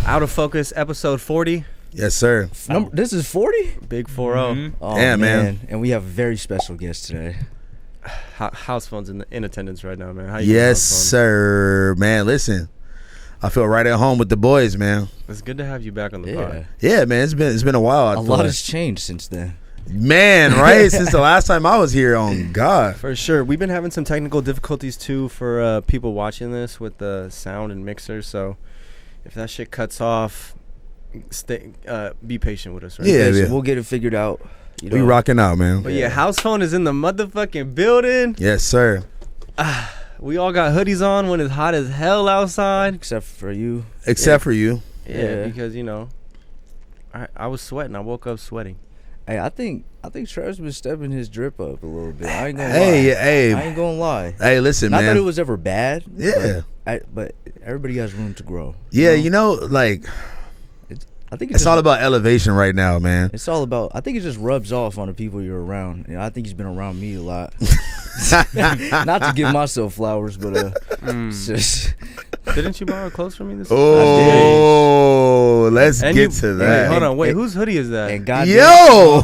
Out of Focus, episode 40. Yes, sir. This is 40? Big 4-0. Mm-hmm. Oh, yeah, man. And we have a very special guest today. Housephone's in attendance right now, man. How you Yes, doing, sir. Man, listen. I feel right at home with the boys, man. It's good to have you back on the pod. Yeah, man. It's been a while. A lot has changed since then. Man, right? Since the last time I was here, on God. For sure. We've been having some technical difficulties, too, for people watching this with the sound and mixers. So if that shit cuts off, be patient with us, right? Yeah. We'll get it figured out. We rocking out, man. But yeah, Housephone is in the motherfucking building. Yes, sir. We all got hoodies on when it's hot as hell outside. Except for you. Except for you. Yeah, because, I was sweating. I woke up sweating. Hey, I think Trev's been stepping his drip up a little bit. I ain't gonna lie. Hey. I ain't gonna lie. Hey, listen, Not man. that it was ever bad. Yeah. But everybody has room to grow. Yeah, I think it's all about elevation right now, man. It's all about. I think it just rubs off on the people you're around. I think he's been around me a lot. Not to give myself flowers, but it's just. Didn't you borrow clothes from me this Oh, let's get to that. Hold on, wait, whose hoodie is that? And goddamn,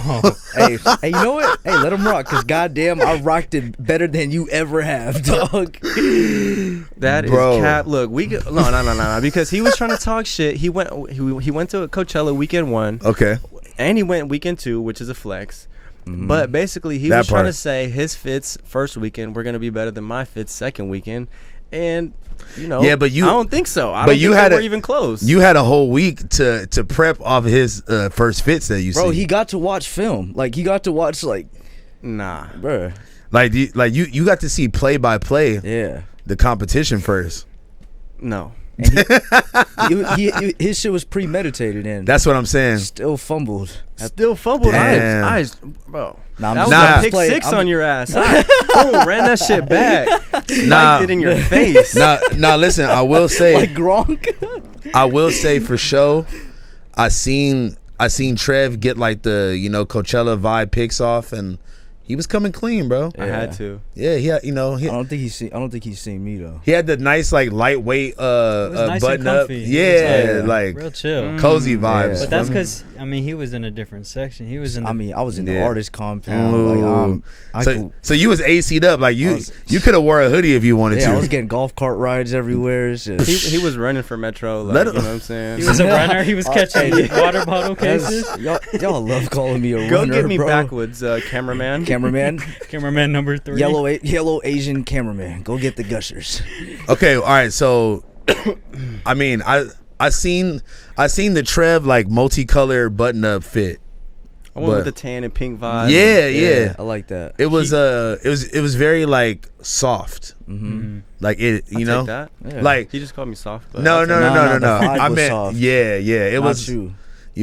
hey, you know what? Hey, let him rock, cause goddamn, I rocked it better than you ever have, dog. That is cap. Look, no, because he was trying to talk shit. He went to Coachella weekend 1. Okay. And he went weekend 2, which is a flex. Mm-hmm. But basically, he was trying to say his fits first weekend were gonna be better than my fits second weekend, and. Yeah, but I don't think so. I don't think they were even close. You had a whole week to prep off of his first fits that you see. Bro, he got to watch film. Like he got to watch nah, bro. You got to see play by play. Yeah, the competition first. No. And his shit was premeditated and that's what I'm saying. Still fumbled. Damn. Bro. Nah, that was a pick 6 on your ass. I ran that shit back. Spiked it in your face. Nah, listen, I will say like Gronk. I will say for sure, I seen Trev get like the Coachella vibe picks off, and he was coming clean, bro. I had to. Yeah, he had, I don't think he's seen me though. He had the nice lightweight nice button up. Yeah, like real chill, cozy vibes. Yeah. But that's because he was in a different section. He was in. I was in the artist compound. So you was AC'd up. Like you could have wore a hoodie if you wanted to. I was getting golf cart rides everywhere. He was running for Metro. You know what I'm saying? He was a runner. He was catching water bottle cases. Y'all love calling me a runner. Go get me bro. Backwoods, cameraman. Cameraman number 3. Yellow Asian cameraman. Go get the gushers. Okay, all right. So, I seen the Trev multicolored button up fit. I went with the tan and pink vibe. Yeah. I like that. It was very soft. Mm-hmm. Like it, Take that? Yeah. Like he just called me soft. But no. I meant soft. Yeah. It was. You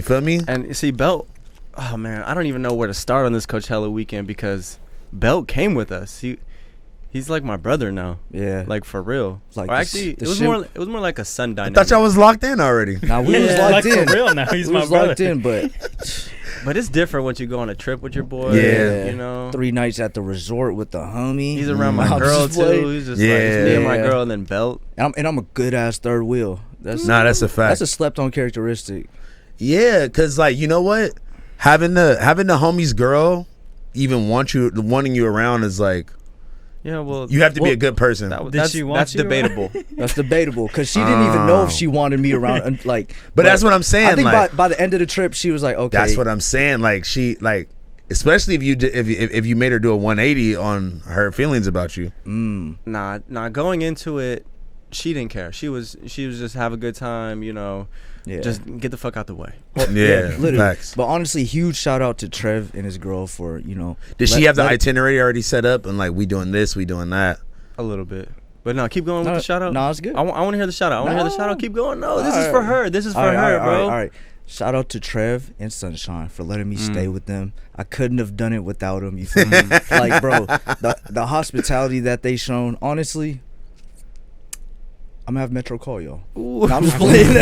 feel me? And see, Belt. Oh man, I don't even know where to start on this Coachella weekend because Belt came with us. He's like my brother now. Yeah. Like for real. Like it was more like a son dynamic. I thought y'all was locked in already. Nah, we was locked in. For real now. He's my brother. Locked in, but it's different once you go on a trip with your boy. Yeah. 3 nights at the resort with the homie. He's around my girl too. He's just like it's me and my girl and then Belt. And I'm a good ass third wheel. That's a fact. That's a slept on characteristic. Yeah, cause you know what? Having the homie's girl even wanting you around is like. Yeah, well, you have to be a good person. That's debatable. That's debatable because she didn't even know if she wanted me around. But that's what I'm saying. I think by the end of the trip, she was like, "Okay." That's what I'm saying. Especially if you made her do a 180 on her feelings about you. Nah. Going into it, she didn't care. She was just have a good time. Just get the fuck out the way. Literally. Facts. But honestly, huge shout out to Trev and his girl for Did she have the itinerary already set up and we doing this, we doing that? A little bit, but no, keep going with the shout out. No, it's good. I want to hear the shout out. Keep going. No, this is for her. This is for her, bro. All right. Shout out to Trev and Sunshine for letting me stay with them. I couldn't have done it without them. You feel me? Bro, the hospitality that they shown, honestly. I'm gonna have Metro call y'all. No, I'm just playing.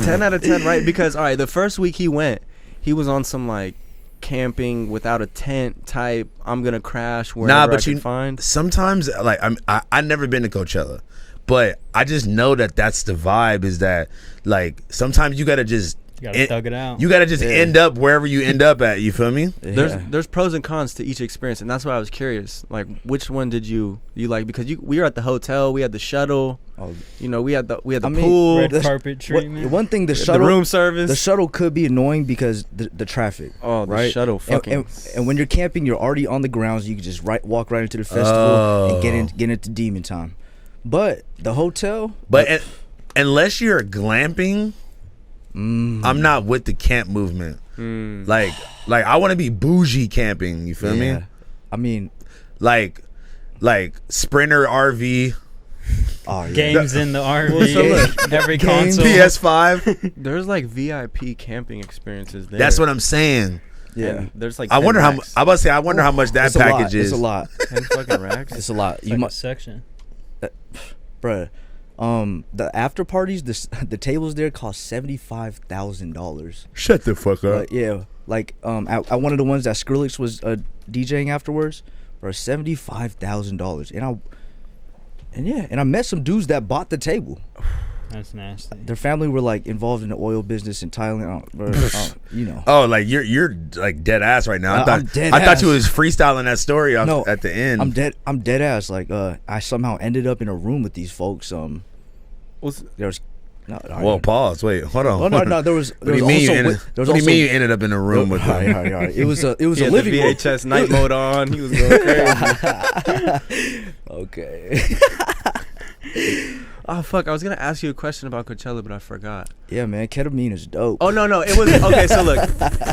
10 out of 10, right? Because all right, the first week he was on some camping without a tent type. I'm gonna crash wherever I can find. Sometimes I never been to Coachella, But I just know that that's the vibe. Is that like sometimes you gotta just You gotta thug it out. you gotta just end up wherever you end up at. You feel me? There's pros and cons to each experience, and that's why I was curious. Like, which one did you like? Because we were at the hotel, we had the shuttle. Oh. You know, we had the pool, Red carpet treatment. One thing, the the shuttle room service. The shuttle could be annoying because the traffic. Oh, the right? shuttle fucking. And when you're camping, you're already on the grounds. You can just walk right into the festival and get into demon time. But the hotel. But unless you're glamping, I'm not with the camp movement. Like I want to be bougie camping. You feel me? I mean, like Sprinter RV. Oh, yeah. Games in the RV. Well, so look, every games, console. PS5. There's like VIP camping experiences there. That's what I'm saying. Yeah. And there's like. I 10 wonder how. racks. I about to say. I wonder how much that It's a package lot. is. It's a lot. 10 fucking racks. It's a lot. It's You like a must, section. bruh. The after parties, the tables there cost $75,000. Shut the fuck up. But yeah, like at one of the ones that Skrillex was DJing afterwards, for $75,000, and I met some dudes that bought the table. That's nasty. Their family were like involved in the oil business in Thailand, you know. Oh, like you're like dead ass right now. I'm dead I thought ass. you was freestyling that story No, at the end. I'm dead ass. Like I somehow ended up in a room with these folks. There was. Well, pause. Wait, hold on. Oh, no. There was. What do you mean? You ended up in a room with them? All right. It was a He had living the room. VHS night mode on. He was going crazy. Okay. Oh fuck! I was gonna ask you a question about Coachella, but I forgot. Yeah, man. Ketamine is dope. Oh no, it was okay. So look,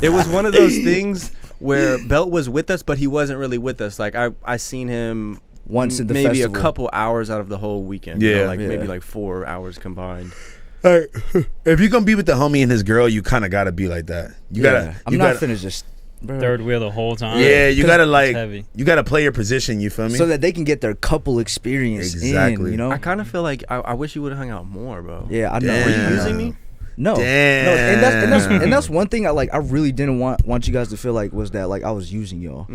it was one of those things where Belt was with us, but he wasn't really with us. Like I seen him Once in the maybe festival. a couple hours out of the whole weekend. You know, Yeah. like Yeah. maybe like 4 hours combined. Hey, if you're gonna be with the homie and his girl, you kind of gotta be like that. You gotta. I'm you not gotta, finna just. Bro. Third wheel the whole time. Yeah, you gotta like. heavy. You gotta play your position. You feel me? So that they can get their couple experience Exactly. in, you know? I kind of feel like I wish you would have hung out more, bro. Yeah, I know. Damn. Were you Yeah. using me? No. Damn. No, and that's one thing I really didn't want you guys to feel like was that like I was using y'all.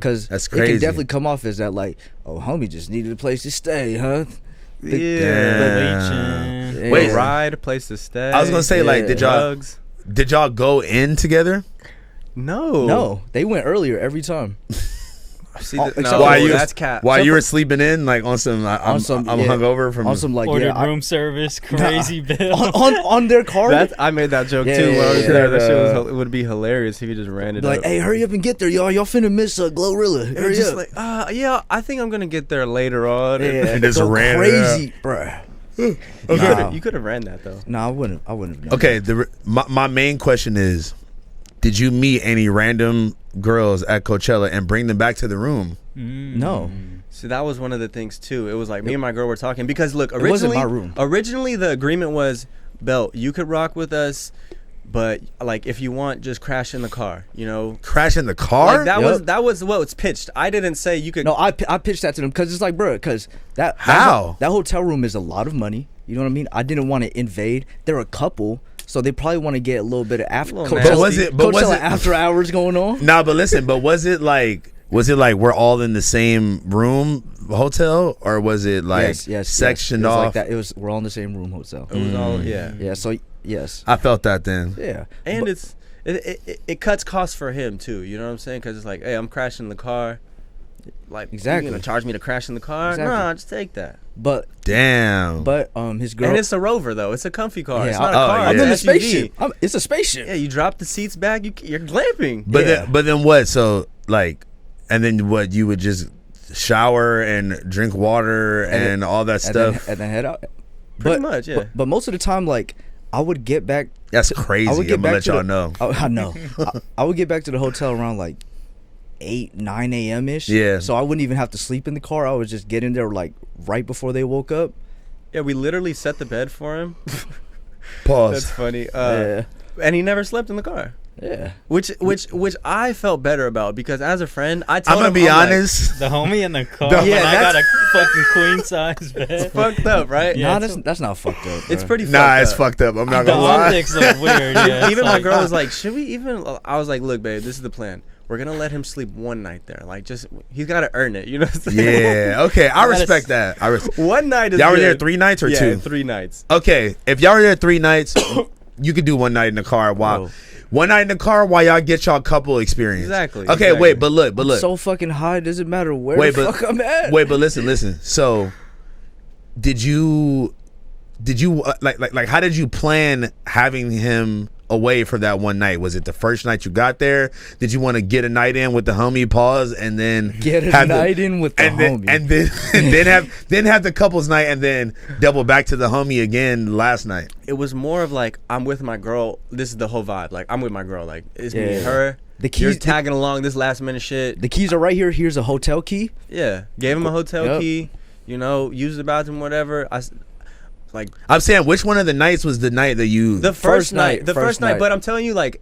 Cuz That's it crazy. can definitely come off as that like, oh, homie just needed a place to stay, huh? Yeah. Yeah. Wait, Ride, place to stay. I was gonna say like, Yeah. did y'all go in together? No. No, they went earlier every time. See, Oh, no, except Why you- that's cat. While Except you were for- sleeping in, like on some, I'm yeah. hungover from. On some like Ordered yeah, room service, crazy bill. on their card. I made that joke Yeah, too when I was yeah, there. That yeah. shit was, it would be hilarious if you just ran it Like, up. hey, hurry up and get there, y'all. Y'all finna miss Glorilla. It was Hurry just up. like, yeah, I think I'm gonna get there later on. Yeah, And just go ran it crazy, bruh. Nah. You could have ran that though. No, I wouldn't have done Okay, my main question is, did you meet any random girls at Coachella and bring them back to the room? that. No. So that was one of the things too. It was like me and my girl were talking because look, It wasn't originally, my room. originally the agreement was, Belt, you could rock with us, but like if you want, just crash in the car. You know, Crash in the car? like that was what was pitched. I didn't say you could. No, I pitched that to them because it's like, bro, because How? that hotel room is a lot of money. You know what I mean? I didn't want to invade. They're a couple, so they probably want to get a little bit of after Little Coachella, nasty. But was Coachella it- after hours going on. Nah, but listen, but was it like we're all in the same room hotel, or was it like sectioned It was off? like that. We're all in the same room hotel. It was all yeah. Yeah. So yes. I felt that then. Yeah. And But- it cuts costs for him too. You know what I'm saying? Because it's like, hey, I'm crashing the car. Like, Exactly. you gonna charge me to crash in the car? Exactly. Nah, just take that. But Damn. his girl. And it's a Rover though. It's a comfy car. Yeah, it's not a oh, car. yeah. I'm It's in the an SUV. spaceship. It's a spaceship. Yeah, you drop the seats back. You're glamping. But Yeah. then what? So like, and then what? You would just shower and drink water and all that stuff. and then head out. Pretty much, yeah. But most of the time, like I would get back. That's crazy. I would get I'm gonna back let to y'all the- know. I know. I would get back to the hotel around like 8-9 a.m. ish. Yeah. So I wouldn't even have to sleep in the car. I would just get in there like right before they woke up. Yeah, we literally set the bed for him. Pause. That's funny. Yeah. And he never slept in the car. Yeah. Which I felt better about because as a friend, I I'm told gonna him, be I'm like, honest. The homie in the car. Yeah, Yeah, I got that's- a fucking queen size bed. it's fucked up, right? Yeah, Nah, it's that's not fucked up. It's bro. pretty Nah, fucked it's up. fucked up. I'm not The gonna lie. optics look weird. Yeah, it's Even my like- girl was like, should we even? I was like, look, babe, this is the plan. we're gonna let him sleep one night there. Like, just he's got to earn it. You know what I'm saying? Yeah. Okay. I respect that. One night is Y'all were there good. 3 nights or Yeah, 2? 3 nights. Okay. If y'all were there 3 nights, you could do 1 night in the car while. Bro. 1 night in the car while y'all get y'all couple experience. Exactly. Okay, exactly. wait, but look. So fucking high, it doesn't matter where Wait, the but- fuck I'm at. Wait, but listen. So, did you like how did you plan having him away for that one night? Was it the first night you got there? Did you want to get a night in with the homie, pause, and then Get a have night in with the homie. and then have the couples night, and then double back to the homie again last night? It was more of like, I'm with my girl. This is the whole vibe. Like, I'm with my girl. Like, it's me and her. The You're keys- tagging along this last minute shit. The keys are right here. Here's a hotel key. Yeah, gave him a hotel Yep. key. You know, use the bathroom, whatever. Like I'm saying, which one of the nights was the night that you? the first night, the first first night. night. But I'm telling you, like,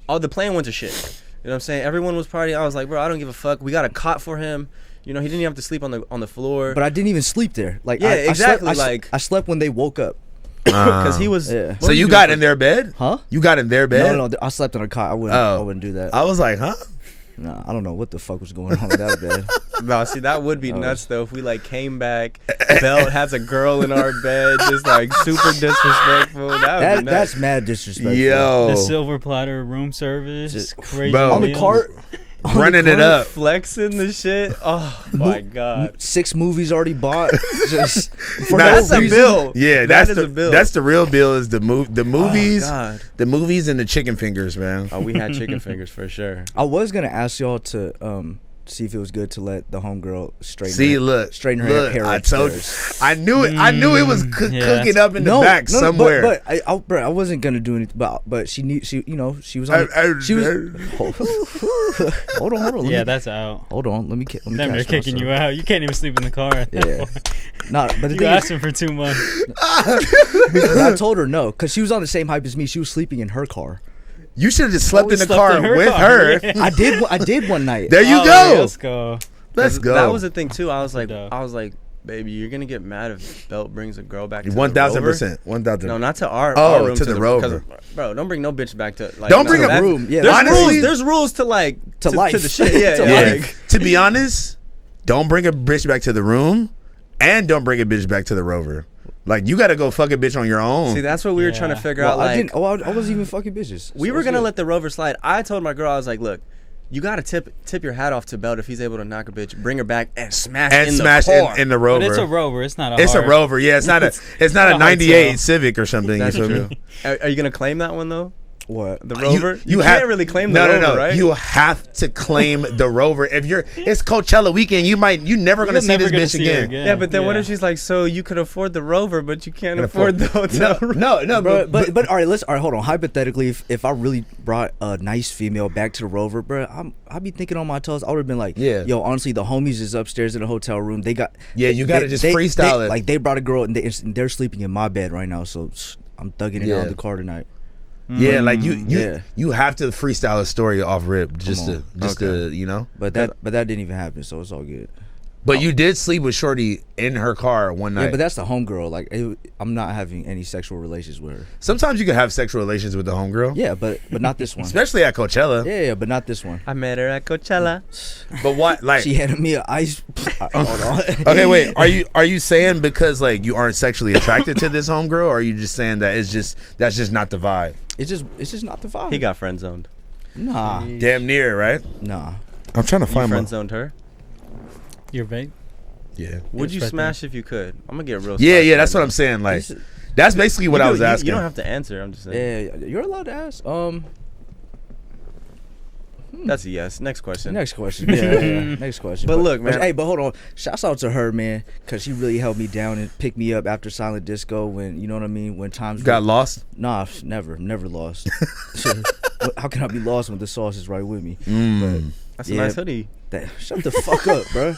all the plan went to shit. You know what I'm saying? Everyone was partying. I was like, bro, I don't give a fuck. We got a cot for him. You know, he didn't even have to sleep on the floor. But I didn't even sleep there. Like, Yeah, I exactly, Slept, I slept when they woke up. Because he was. Yeah. So you got in their bed? Huh? You got in their bed? No, I slept on a cot. I wouldn't do that. I was like, huh? Nah, I don't know what the fuck was going on with that bed. No, see, that would be nuts though if we like came back, Belt has a girl in our bed, just like super disrespectful. That would be nuts. That's mad disrespectful. Yo, The silver platter room service, Just- crazy Bro. On the meals. cart. running it up. Flexing the shit. Oh my god. 6 movies already bought. Just for Nah, no That's a reason. bill. Yeah, That that's is the a bill. that's the real bill is the movies, God. the movies and the chicken fingers, man. Oh, we had chicken fingers for sure. I was gonna ask y'all to see if it was good to let the homegirl straighten her look, hair I told you, upstairs. I knew it was Yeah. cooking up in the back somewhere. But I wasn't gonna do anything. But she was on. She was. Hold on. Yeah, that's out. Hold on. Let me Then they're catch kicking myself. you out. You can't even sleep in the car. At that Yeah. point. Nah, but the You thing asked is, him for 2 months. but I told her no, cause she was on the same hype as me. She was sleeping in her car. You should have just slept in the Slept car in her with car, her. yeah. I did one night. There you Oh, go. Let's go. Let's go. That was the thing too. I was Duh. like, baby, you're gonna get mad if Belt brings a girl back to the 1000%. 1000. No, not to our Oh, room. to the Rover. because- Bro, don't bring no bitch back to like. Don't bring a room. Yeah, There's honestly- rules. There's rules to like To life. to the shit. Yeah, To yeah. life. Like, To be honest, don't bring a bitch back to the room, and don't bring a bitch back to the Rover. Like you got to go fuck a bitch on your own. see, that's what we were trying to Yeah. figure Well, out. I Like, didn't. Oh, I wasn't even fucking bitches. we So were it's gonna good. let the Rover slide. I told my girl, I was like, look, you gotta tip your hat off to Belt if he's able to knock a bitch, bring her back, and smash and in smash the car. in the Rover. But it's a Rover. It's not a It's a hard- Rover. Yeah, it's not a not a '98 hotel. Civic or something. That's you feel true. me? Are you gonna claim that one though? What? The Rover? You have- can't really claim the Rover, no. right? You have to claim the Rover. If it's Coachella weekend, you never gonna You're see never this gonna bitch see her again. again. Yeah, but then what Yeah. if she's like, so you could afford the Rover, but you can't Can afford the hotel room? No, Bro, but all right, hold on. Hypothetically, if I really brought a nice female back to the Rover, bro, I'd be thinking on my toes. I would have been like, Yeah. yo, honestly, the homies is upstairs in the hotel room. They got, Yeah, you gotta just freestyle it. Like they brought a girl and they're sleeping in my bed right now, so I'm thugging it Yeah. out of the car tonight. Yeah, like Yeah. you have to freestyle a story off rip just Come to you know. But that didn't even happen, so it's all good. But you did sleep with Shorty in her car one night. Yeah, but that's the homegirl. Like I'm not having any sexual relations with her. Sometimes you can have sexual relations with the homegirl. Yeah, but not this one. Especially at Coachella. Yeah, but not this one. I met her at Coachella. But what like She handed me an ice. Hold on. okay, wait. Are you saying because like you aren't sexually attracted to this homegirl, or are you just saying that that's just not the vibe? It's just not the vibe. He got friend zoned. Nah. Damn near, right? Nah. I'm trying to You friend zoned her. Your vape? Yeah. Would you Respect smash if you could? I'm gonna get real. Yeah, spicy yeah, that's right what now. I'm saying. Like This- that's basically what You I do- was you- asking. You don't have to answer. I'm just saying. Yeah, you're allowed to ask. That's a yes. Next question. Next question. Yeah. Next question. But look, man. Hey, but hold on. Shouts out to her, man, because she really held me down and picked me up after Silent Disco when, you know what I mean? When times You got lost. Nah, never lost. How can I be lost when the sauce is right with me? That's a Yeah. nice hoodie. Shut the fuck up, bro.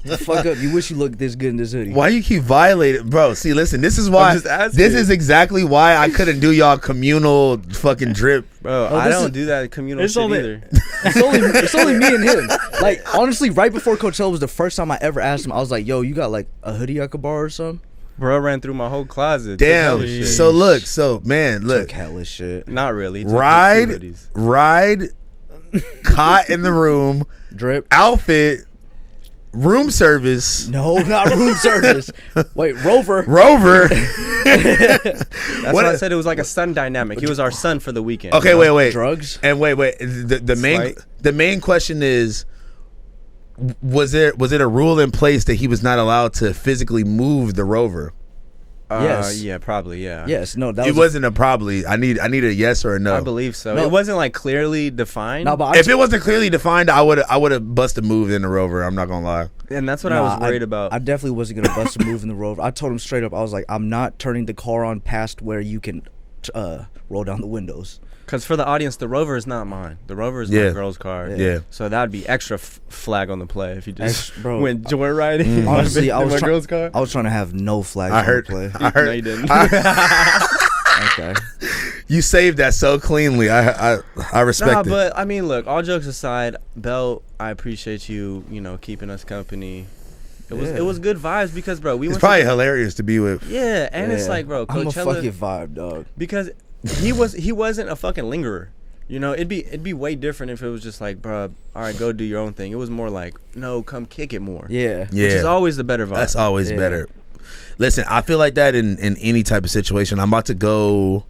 The fuck up. You wish you looked this good in this hoodie. Why you keep violating, bro? See, listen, this is why. just asking. This is exactly why I couldn't do y'all communal fucking drip. Bro, Oh, I this don't is- do that communal It's shit only- either. It's only me and him. Like, honestly, right before Coachella was the first time I ever asked him. I was like, yo, you got like a hoodie I could borrow or something? Bro ran through my whole closet. Took Damn. hella shit. So look, man, look. Took hella shit. Not really. Took Ride, two hoodies. ride. cot in the room, Drip. outfit, room service, No, not room service. Wait, Rover. Rover. That's What why I a- said it was like a son dynamic. He was our son for the weekend. Okay, wait. Drugs. And wait. The main question is, was it a rule in place that he was not allowed to physically move the Rover? Yes. Yeah, probably. Yeah. Yes. No, that It was wasn't a probably. I need a yes or a no. I believe so. No. It wasn't like clearly defined. No, but If it wasn't clearly defined, I would have busted move in the Rover. I'm not gonna lie. and that's what I was worried about. I definitely wasn't gonna bust a move in the Rover. I told him straight up. I was like, I'm not turning the car on past where you can roll down the windows. Because for the audience, the Rover is not mine. The Rover is Yeah. my girl's car. Yeah. So that would be extra flag on the play if you just Bro. went joyriding. Honestly, I in was my try- girl's car. I was trying to have no flags I on heard. the play. I heard. No, you didn't. Okay. You saved that so cleanly. I respect Nah, it. but I mean, look. All jokes aside, Belt, I appreciate you. Keeping us company. It was good vibes because, bro, we It's went. probably hilarious to be with. Yeah, and it's Yeah. like, bro, I'm a Coachella fucking vibe, dog. because he wasn't a fucking lingerer. It'd be way different if it was just like, bro, all right, go do your own thing. It was more like, no, come kick it more. Yeah. Yeah, Which is always the better vibe. that's always Yeah. better. Listen, I feel like that in any type of situation. I'm about to go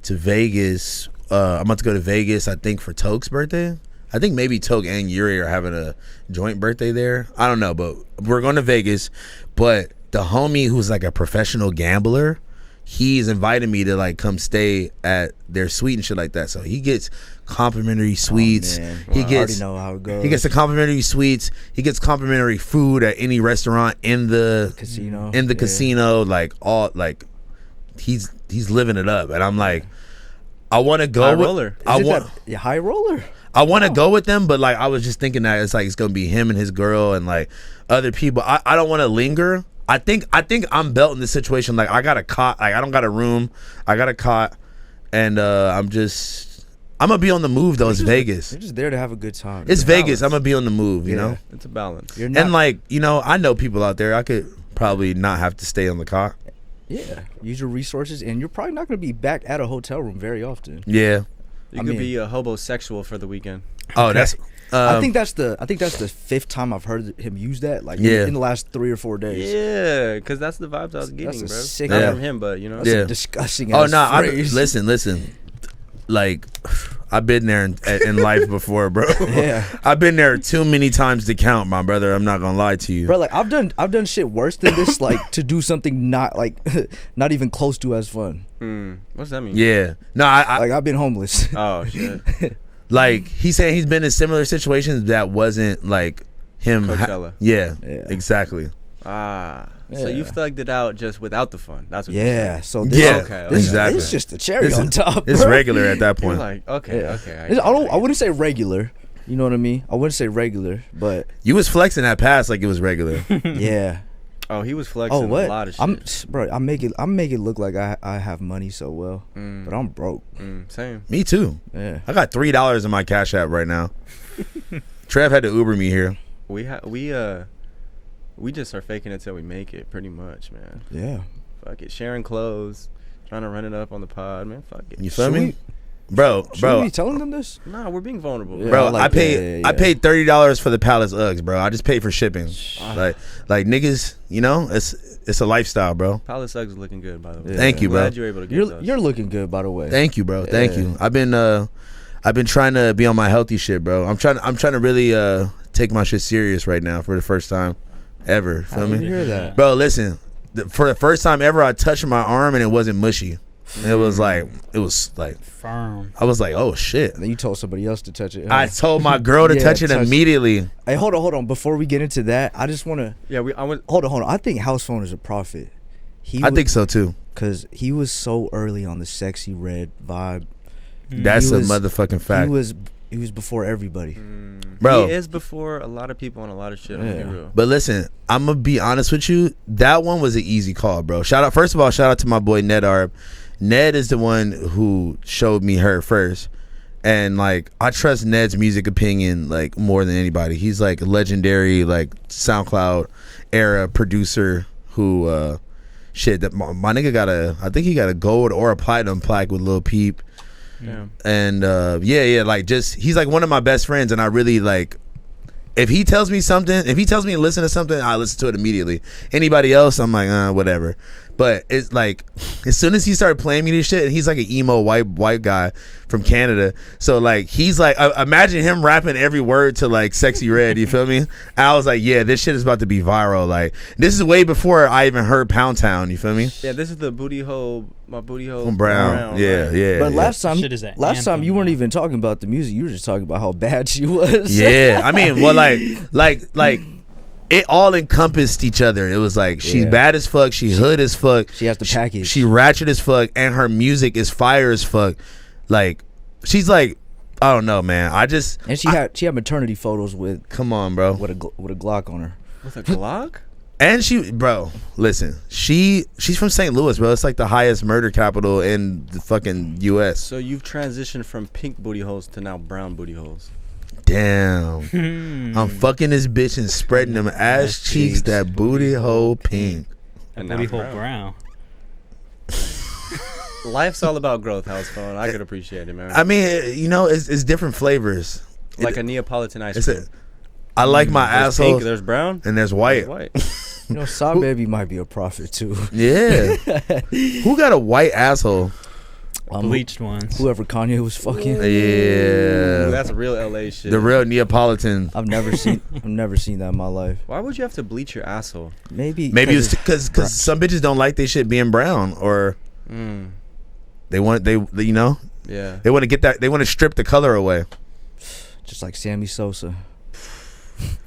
to Vegas. I'm about to go to Vegas, I think, for Toke's birthday. I think maybe Toke and Yuri are having a joint birthday there. I don't know, but we're going to Vegas. But the homie who's like a professional gambler, he's invited me to like come stay at their suite and shit like that. So he gets complimentary suites. Oh, man. He I already gets know how it goes. he gets the complimentary suites. He gets complimentary food at any restaurant in the casino. In the Yeah. casino, like all like he's living it up, and I'm like, I want to go. High with- roller. I want. High roller. I want to go with them, but like I was just thinking that it's like it's gonna be him and his girl and like other people. I don't want to linger. I think I'm Belt in this situation. Like I got a cot. Like I don't got a room. I got a cot, and I'm gonna be on the move though. It's Vegas. You're just there to have a good time. It's You're Vegas. I'm gonna be on the move. You know. It's a balance. You're not, And like I know people out there. I could probably not have to stay on the cot. yeah, use your resources, and you're probably not going to be back at a hotel room very often. Yeah. You I could mean- be a homosexual for the weekend. Oh, that's. I think that's the fifth time I've heard him use that. Like Yeah. in the last 3 or 4 days. Yeah, because that's the vibes I was getting, a bro. sick- Not Yeah. from him, but That's Yeah. a disgusting. Oh ass no! phrase. Listen. Like, I've been there in life before, bro. Yeah. I've been there too many times to count, my brother. I'm not gonna lie to you. Bro, like I've done shit worse than this, like to do something not like not even close to as fun. What does that mean? Yeah. No, I Like I've been homeless. Oh shit. like he's saying he's been in similar situations that wasn't like him. Coachella. Yeah. Yeah. Exactly. So you Yeah. thugged it out just without the fun. That's what you're Yeah. saying. So this, Yeah. Okay, this, exactly. It's just the cherry It's- on top. It's bro. regular at that You're point. like, okay, Yeah. okay. I wouldn't say regular. You know what I mean? I wouldn't say regular, but You was flexing that pass like it was regular. yeah. Oh, he was flexing Oh what? a lot of shit. I make it look like I have money so well, but I'm broke. Same. Me too. Yeah. I got $3 in my Cash App right now. Trev had to Uber me here. We just are faking it till we make it, pretty much, man. Yeah. Fuck it, sharing clothes, trying to run it up on the pod, man. Fuck it. You feel Should me? we- Bro, Should we be telling them this? Nah, we're being vulnerable. Yeah. bro, I like I that. paid Yeah. I paid $30 for the Palace Uggs, bro. I just paid for shipping. Like niggas, it's a lifestyle, bro. Palace Uggs is looking good, by the way. Yeah. Thank you, I'm bro. glad you're able to get those. You're looking good, by the way. Thank you, bro. Thank Yeah. you. I've been trying to be on my healthy shit, bro. I'm trying to really take my shit serious right now for the first time ever. I Feel didn't me? hear that. Bro, listen. For the first time ever, I touched my arm and it wasn't mushy. It was like Firm. I was like, oh shit. And then you told somebody else to touch it. huh? I told my girl to Yeah, touch it touch- immediately. Hey, hold on. Before we get into that, I just want to Yeah, I went. hold on. I think Housephone is a prophet. I think so too. because he was so early on the sexy red vibe. That's He a was- motherfucking fact. He was before everybody. Bro. He is before a lot of people on a lot of shit. Yeah. Be real. But listen, I'm gonna be honest with you. That one was an easy call, bro. First of all, shout out to my boy Ned Arb. Ned is the one who showed me her first, and like I trust Ned's music opinion like more than anybody. He's like a legendary like SoundCloud era producer who shit that my nigga I think he got a gold or a platinum plaque with Lil Peep. Yeah. And yeah, like just he's like one of my best friends, and I really like. If he tells me something, if he tells me to listen to something, I listen to it immediately. Anybody else, I'm like, whatever. But it's like, as soon as he started playing me this shit, and he's like an emo white guy from Canada, so like he's like, imagine him rapping every word to like "Sexy Red." You feel me? And I was like, yeah, this shit is about to be viral. Like this is way before I even heard Pound Town. You feel me? Yeah, this is the booty hole. My booty hole. From Brown. Yeah, right? yeah. But yeah. last time you weren't now. even talking about the music. You were just talking about how bad she was. Yeah, I mean, well, like it all encompassed each other. It was like she's bad as fuck, she hood as fuck, She has the package. she ratchet as fuck, and her music is fire as fuck. Like she's like, I don't know, man. And she had maternity photos with Come on, bro. with a Glock on her. With a Glock? And bro, listen, she's from St. Louis, bro. It's like the highest murder capital in the fucking U.S. So you've transitioned from pink booty holes to now brown booty holes. Damn, I'm fucking this bitch and spreading them ass cheeks, that booty hole pink. That And booty now hole brown. Life's all about growth, Housephone. I could appreciate it, man. I mean, you know, it's different flavors. Like a Neapolitan ice It's cream. I like my There's asshole, pink, there's brown, and there's there's white. white. You know, Saw Baby might be a prophet too. Yeah. Who got a white asshole? Bleached ones. Whoever Kanye was fucking. Yeah. Ooh, that's real LA shit. The real Neapolitan. I've never seen that in my life. Why would you have to bleach your asshole? Maybe It's because some bitches don't like their shit being brown, or they want you know, Yeah. they want to get that, they want to strip the color away. just like Sammy Sosa.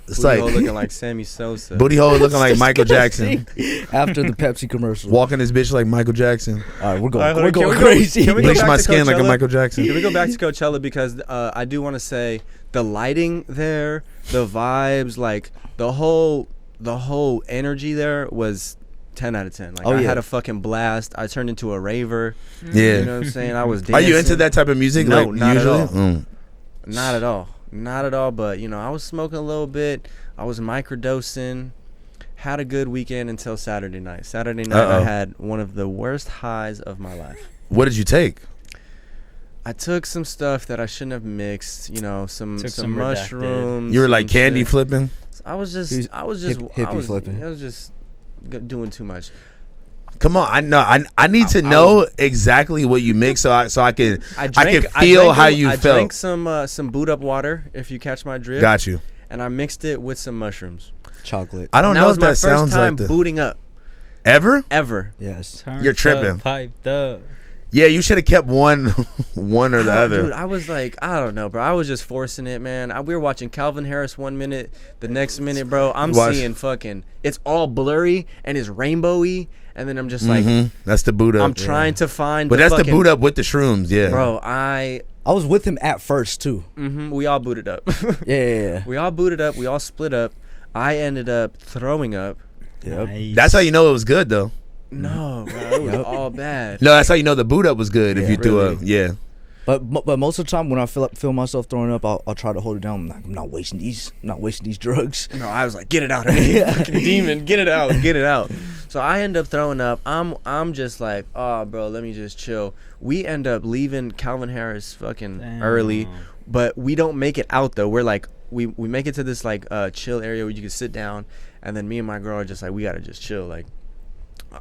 It's Booty hole like looking like Sammy Sosa. booty hole looking like Michael Jackson, After the Pepsi commercial. walking this bitch like Michael Jackson. All right, we're going. All right, we're can going we go- crazy. can we go Bleach back my to skin like a Coachella? Michael Jackson. Can we go back to Coachella, because I do want to say the lighting there, the vibes, like the whole energy there was 10 out of 10. Like Oh, I yeah. had a fucking blast. I turned into a raver. Yeah. You know what I'm saying? I was dancing. Are you into that type of music? No, like not at usually? all. Mm. Not at all. Not at all. But you know, I was smoking a little bit. I was microdosing. Had a good weekend until Saturday night. Saturday night I had one of the worst highs of my life. What did you take? I took some stuff that I shouldn't have mixed, you know, some Took some redacted. mushrooms. You were like some candy shit. flipping. I was just hippie flipping. I was just doing too much. Come on, I know. I need to know exactly what you mix, so I can feel how you I felt. drank some boot up water, if you catch my drift. Got you. And I mixed it with some mushrooms. Chocolate. I don't And that know was if my that first sounds time like the booting up ever. Yes. You're tripping. Up, piped up. Yeah, you should have kept one or the other. Dude, I was like, I don't know, bro. I was just forcing it, man. We were watching Calvin Harris 1 minute, the next minute, bro, I'm seeing fucking, it's all blurry and it's rainbowy, and then I'm just like, That's the boot up. I'm trying to find. but the that's fucking, the boot up with the shrooms. Yeah, bro. I was with him at first too. We all booted up. Yeah. We all booted up. We all split up. I ended up throwing up. Yep. Nice. that's how you know it was good though. No, bro, it was all bad. No, that's how you know the boot up was good if Yeah. you threw Really? up. Yeah, But most of the time when I feel myself throwing up, I'll try to hold it down. I'm not wasting these drugs. No, I was like, get it out of me, fucking demon, get it out, get it out. So I end up throwing up. I'm just like, oh, bro, let me just chill. We end up leaving Calvin Harris fucking early, but we don't make it out though. We're like, we make it to this like chill area where you can sit down, and then me and my girl are just like, we gotta just chill. Like,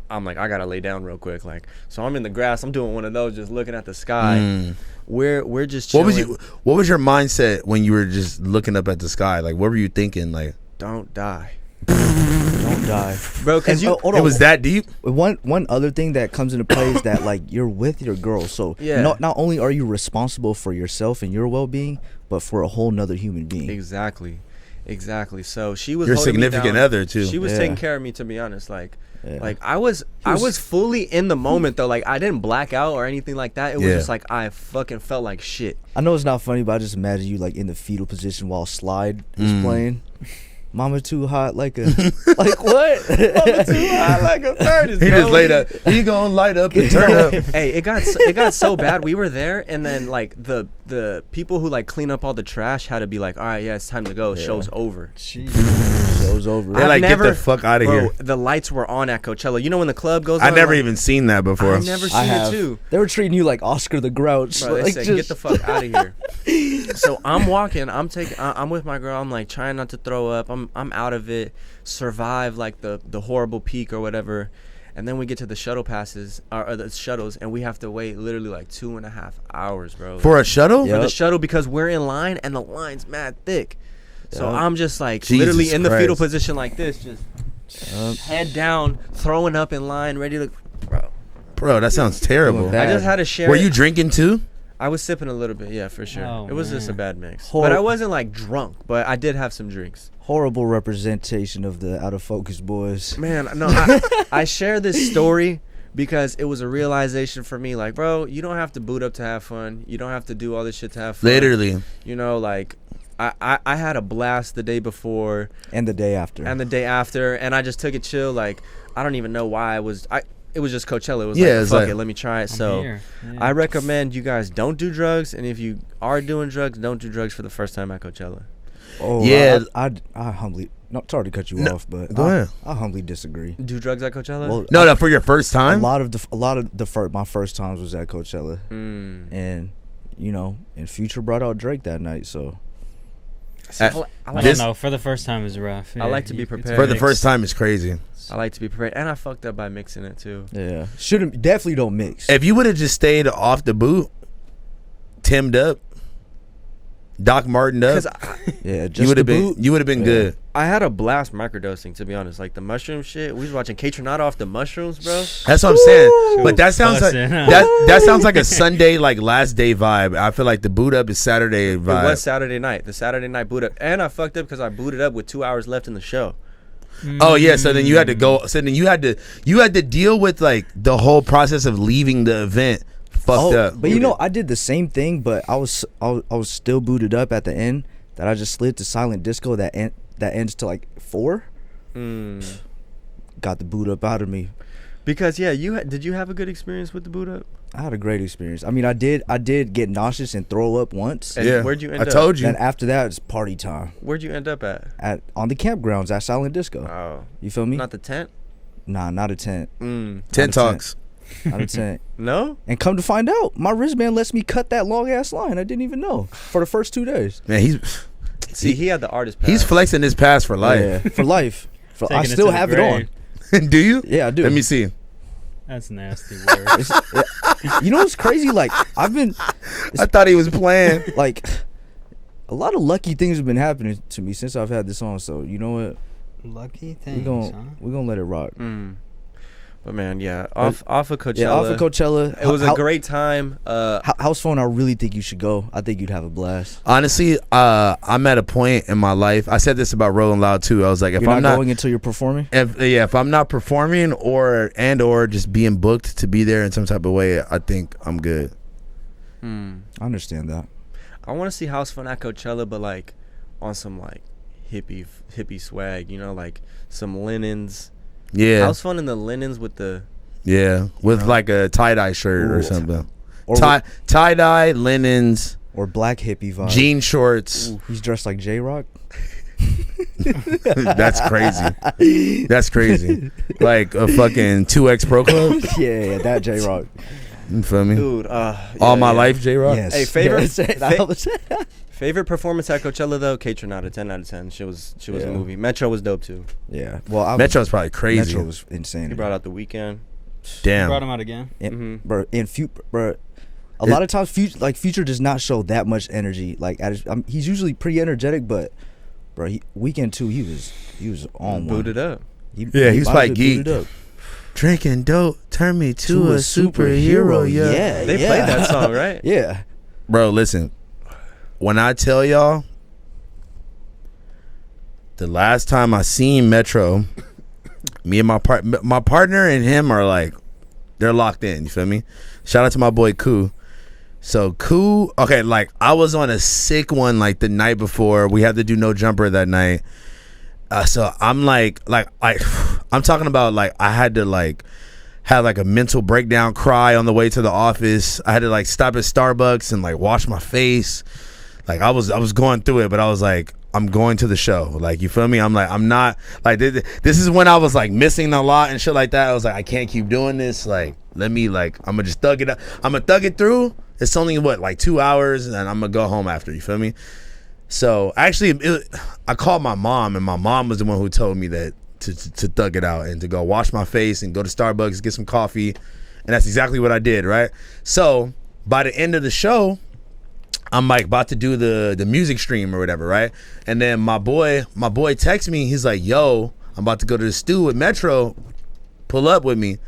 I'm like, I gotta lay down real quick. Like, so I'm in the grass. I'm doing one of those, just looking at the sky. We're just chilling. What was your mindset when you were just looking up at the sky? Like, what were you thinking? Like, Don't die, Don't die, bro. Because you. hold it on. was that deep. One other thing that comes into play is that like you're with your girl, so Yeah. not only are you responsible for yourself and your well-being, but for a whole nother human being. Exactly. So she was Your holding me significant down. other too. She was Yeah. taking care of me, to be honest. Like Yeah. I was fully in the moment though. Like I didn't black out or anything like that. It was Yeah. just like I fucking felt like shit. I know it's not funny, but I just imagine you like in the fetal position while Slide is playing. Mama too hot like a like what? Mama too hot like a furnace. He just laid up. He gonna light up and turn up. Hey, it got so bad. We were there, and then like the people who like clean up all the trash had to be like, all right, yeah, it's time to go. Show's over. Jeez. Show's over. They're I've like, never- get the fuck out of Bro, here. the lights were on at Coachella. You know when the club goes I on? never like, even seen that before. I've never I seen it have. too. They were treating you like Oscar the Grouch. Bro, they like, said, just- get the fuck out of here. So I'm walking. I'm with my girl. I'm like trying not to throw up. I'm out of it. Survive like the horrible peak or whatever. And then we get to the shuttle passes or the shuttles, and we have to wait literally like 2.5 hours, bro. For a shuttle? Yeah. For the shuttle because we're in line and the line's mad thick. So Yep. I'm just like Jesus literally in the fetal Christ. position like this, just Yep. head down, throwing up in line, ready to. Bro, that sounds terrible. Bad. I just had to share. Were it. you drinking too? I was sipping a little bit, yeah, for sure. Oh, it was just a man. bad mix, Hor- but I wasn't like drunk. But I did have some drinks. Horrible representation of the out of focus boys. Man, no, I share this story because it was a realization for me. Like, bro, you don't have to boot up to have fun. You don't have to do all this shit to have fun. Literally. You know, like I had a blast the day before And the day after. and the day after, and I just took it chill. Like, I don't even know why it was just Coachella. It was Yeah, like, it's fuck like- it, let me try it. I'm So here. Yeah. I recommend you guys don't do drugs, and if you are doing drugs, don't do drugs for the first time at Coachella. Oh, Yeah. I humbly, not sorry to cut you No, off, but go ahead. I humbly disagree. Do drugs at Coachella? Well, No, for your first a time? lot of my first times was at Coachella, Mm. and and Future brought out Drake that night, so See, I Uh, li- I I like, This- don't know. For the first time is rough. I like to be it's prepared. For the mixed. first time, it's crazy. I like to be prepared, and I fucked up by mixing it too. yeah, definitely don't mix. If you would have just stayed off the boot, Tim'd up, Doc Martin up, Because Yeah, just you would have the been boot. you would have been Yeah. good. I had a blast microdosing, to be honest. Like the mushroom shit. We was watching K-Tronada off the mushrooms, bro. That's what I'm saying. But that sounds like bussin', huh? that sounds like a Sunday like last day vibe. I feel like the boot up is Saturday It was vibe. Saturday night. The Saturday night boot up. And I fucked up because I booted up with 2 hours left in the show. Oh yeah, so then you had to go. So then you had to deal with like the whole process of leaving the event fucked up. But I did the same thing, but I was still booted up at the end. That I just slid to silent disco that ends to like 4. Got the boot up out of me. Because, yeah, did you have a good experience with the boot up? I had a great experience. I mean, I did get nauseous and throw up once. And yeah, where'd you end I up? told you. And after that, it's party time Where'd you end up at? on the campgrounds at Silent Disco. Oh. You feel me? Not the tent? Nah, not a tent. Mm. Tent not a talks. Not a tent. No? And come to find out, my wristband lets me cut that long ass line. I didn't even know for the first 2 days. Man, See, he had the artist pass. he's flexing his pass for life. Yeah, for life. Taking I it still to the have it grave. on. Do you? Yeah, I do. Let me see. That's nasty word. You know what's crazy? Like I've been I thought he was playing. like a lot of lucky things have been happening to me since I've had this on. So you know what? Lucky We're things, gonna huh? we're gonna let it rock. Mm. But, man, yeah. Off of Coachella. Yeah, off of Coachella. It was a great time. Housephone. I really think you should go. I think you'd have a blast. Honestly, I'm at a point in my life. I said this about Rolling Loud too. I was like, if You're I'm not not going until you're performing. if I'm not performing or just being booked to be there in some type of way, I think I'm good. I understand that. I want to see Housephone at Coachella, but, like, on some, like, hippie swag, you know, like some linens. Yeah, Housephone in the linens with the... yeah, with like a tie-dye shirt or Ooh. something. Or Tie-dye, linens, or black hippie vibe. jean shorts. He's dressed like J-Rock. That's crazy. That's crazy. Like a fucking 2X Pro Club. yeah, that J-Rock. You feel me? Dude, All my life, J-Rock. Yes. Hey, favorite- Yes, that was- Favorite performance at Coachella though, K-Tronada, 10 out of 10. She was Yeah. a movie. Metro was dope too. yeah. Well, Metro's probably crazy. Metro was insane. He brought out The Weeknd. Damn. Brought him out again. Mhm. Bro, a lot of times Future does not show that much energy. Like he's usually pretty energetic, but bro, Weekend too, he was on one. Booted up. Yeah, he was vibed probably it, booted geeked. up. Drinking dope turned me to a superhero. Yeah. They played that song, right? Yeah. Bro, listen. When I tell y'all, the last time I seen Metro, me and my partner and him are like, they're locked in. You feel me? Shout out to my boy Koo. So Koo, okay, like I was on a sick one like the night before. We had to do No Jumper that night. So I'm like I'm talking about like I had to like have like a mental breakdown, cry on the way to the office. I had to like stop at Starbucks and like wash my face. Like I was going through it, but I was like, I'm going to the show. Like, you feel me? I'm like, I'm not like this is when I was like missing a lot and shit like that. I was like, I can't keep doing this. Like, let me like, I'm gonna just thug it up. I'm gonna thug it through. It's only what, like 2 hours, and I'm gonna go home after. You feel me? So actually, I called my mom, and my mom was the one who told me that to thug it out and to go wash my face and go to Starbucks, get some coffee, and that's exactly what I did. Right. So by the end of the show, I'm like about to do the music stream or whatever, right? And then my boy texts me. He's like, "Yo, I'm about to go to the stew with Metro. Pull up with me."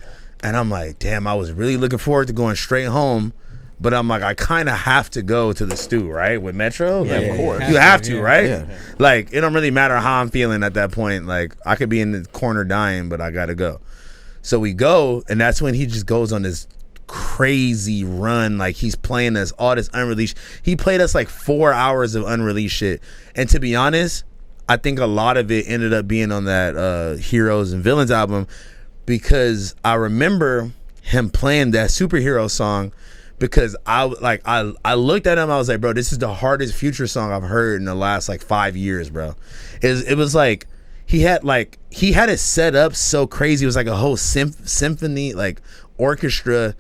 And I'm like, "Damn, I was really looking forward to going straight home." But I'm like, I kind of have to go to the stew, right? With Metro? Yeah, Like, of course. You have to, right? Yeah. Like, it don't really matter how I'm feeling at that point. Like, I could be in the corner dying, but I got to go. So we go, and that's when he just goes on this crazy run. Like, he's playing us all this unreleased. He played us like 4 hours of unreleased shit. And to be honest, I think a lot of it ended up being on that Heroes and Villains album, because I remember him playing that superhero song, because I looked at him, I was like, bro, this is the hardest Future song I've heard in the last like 5 years, bro. It was like he had it set up so crazy. It was like a whole symphony, like orchestra.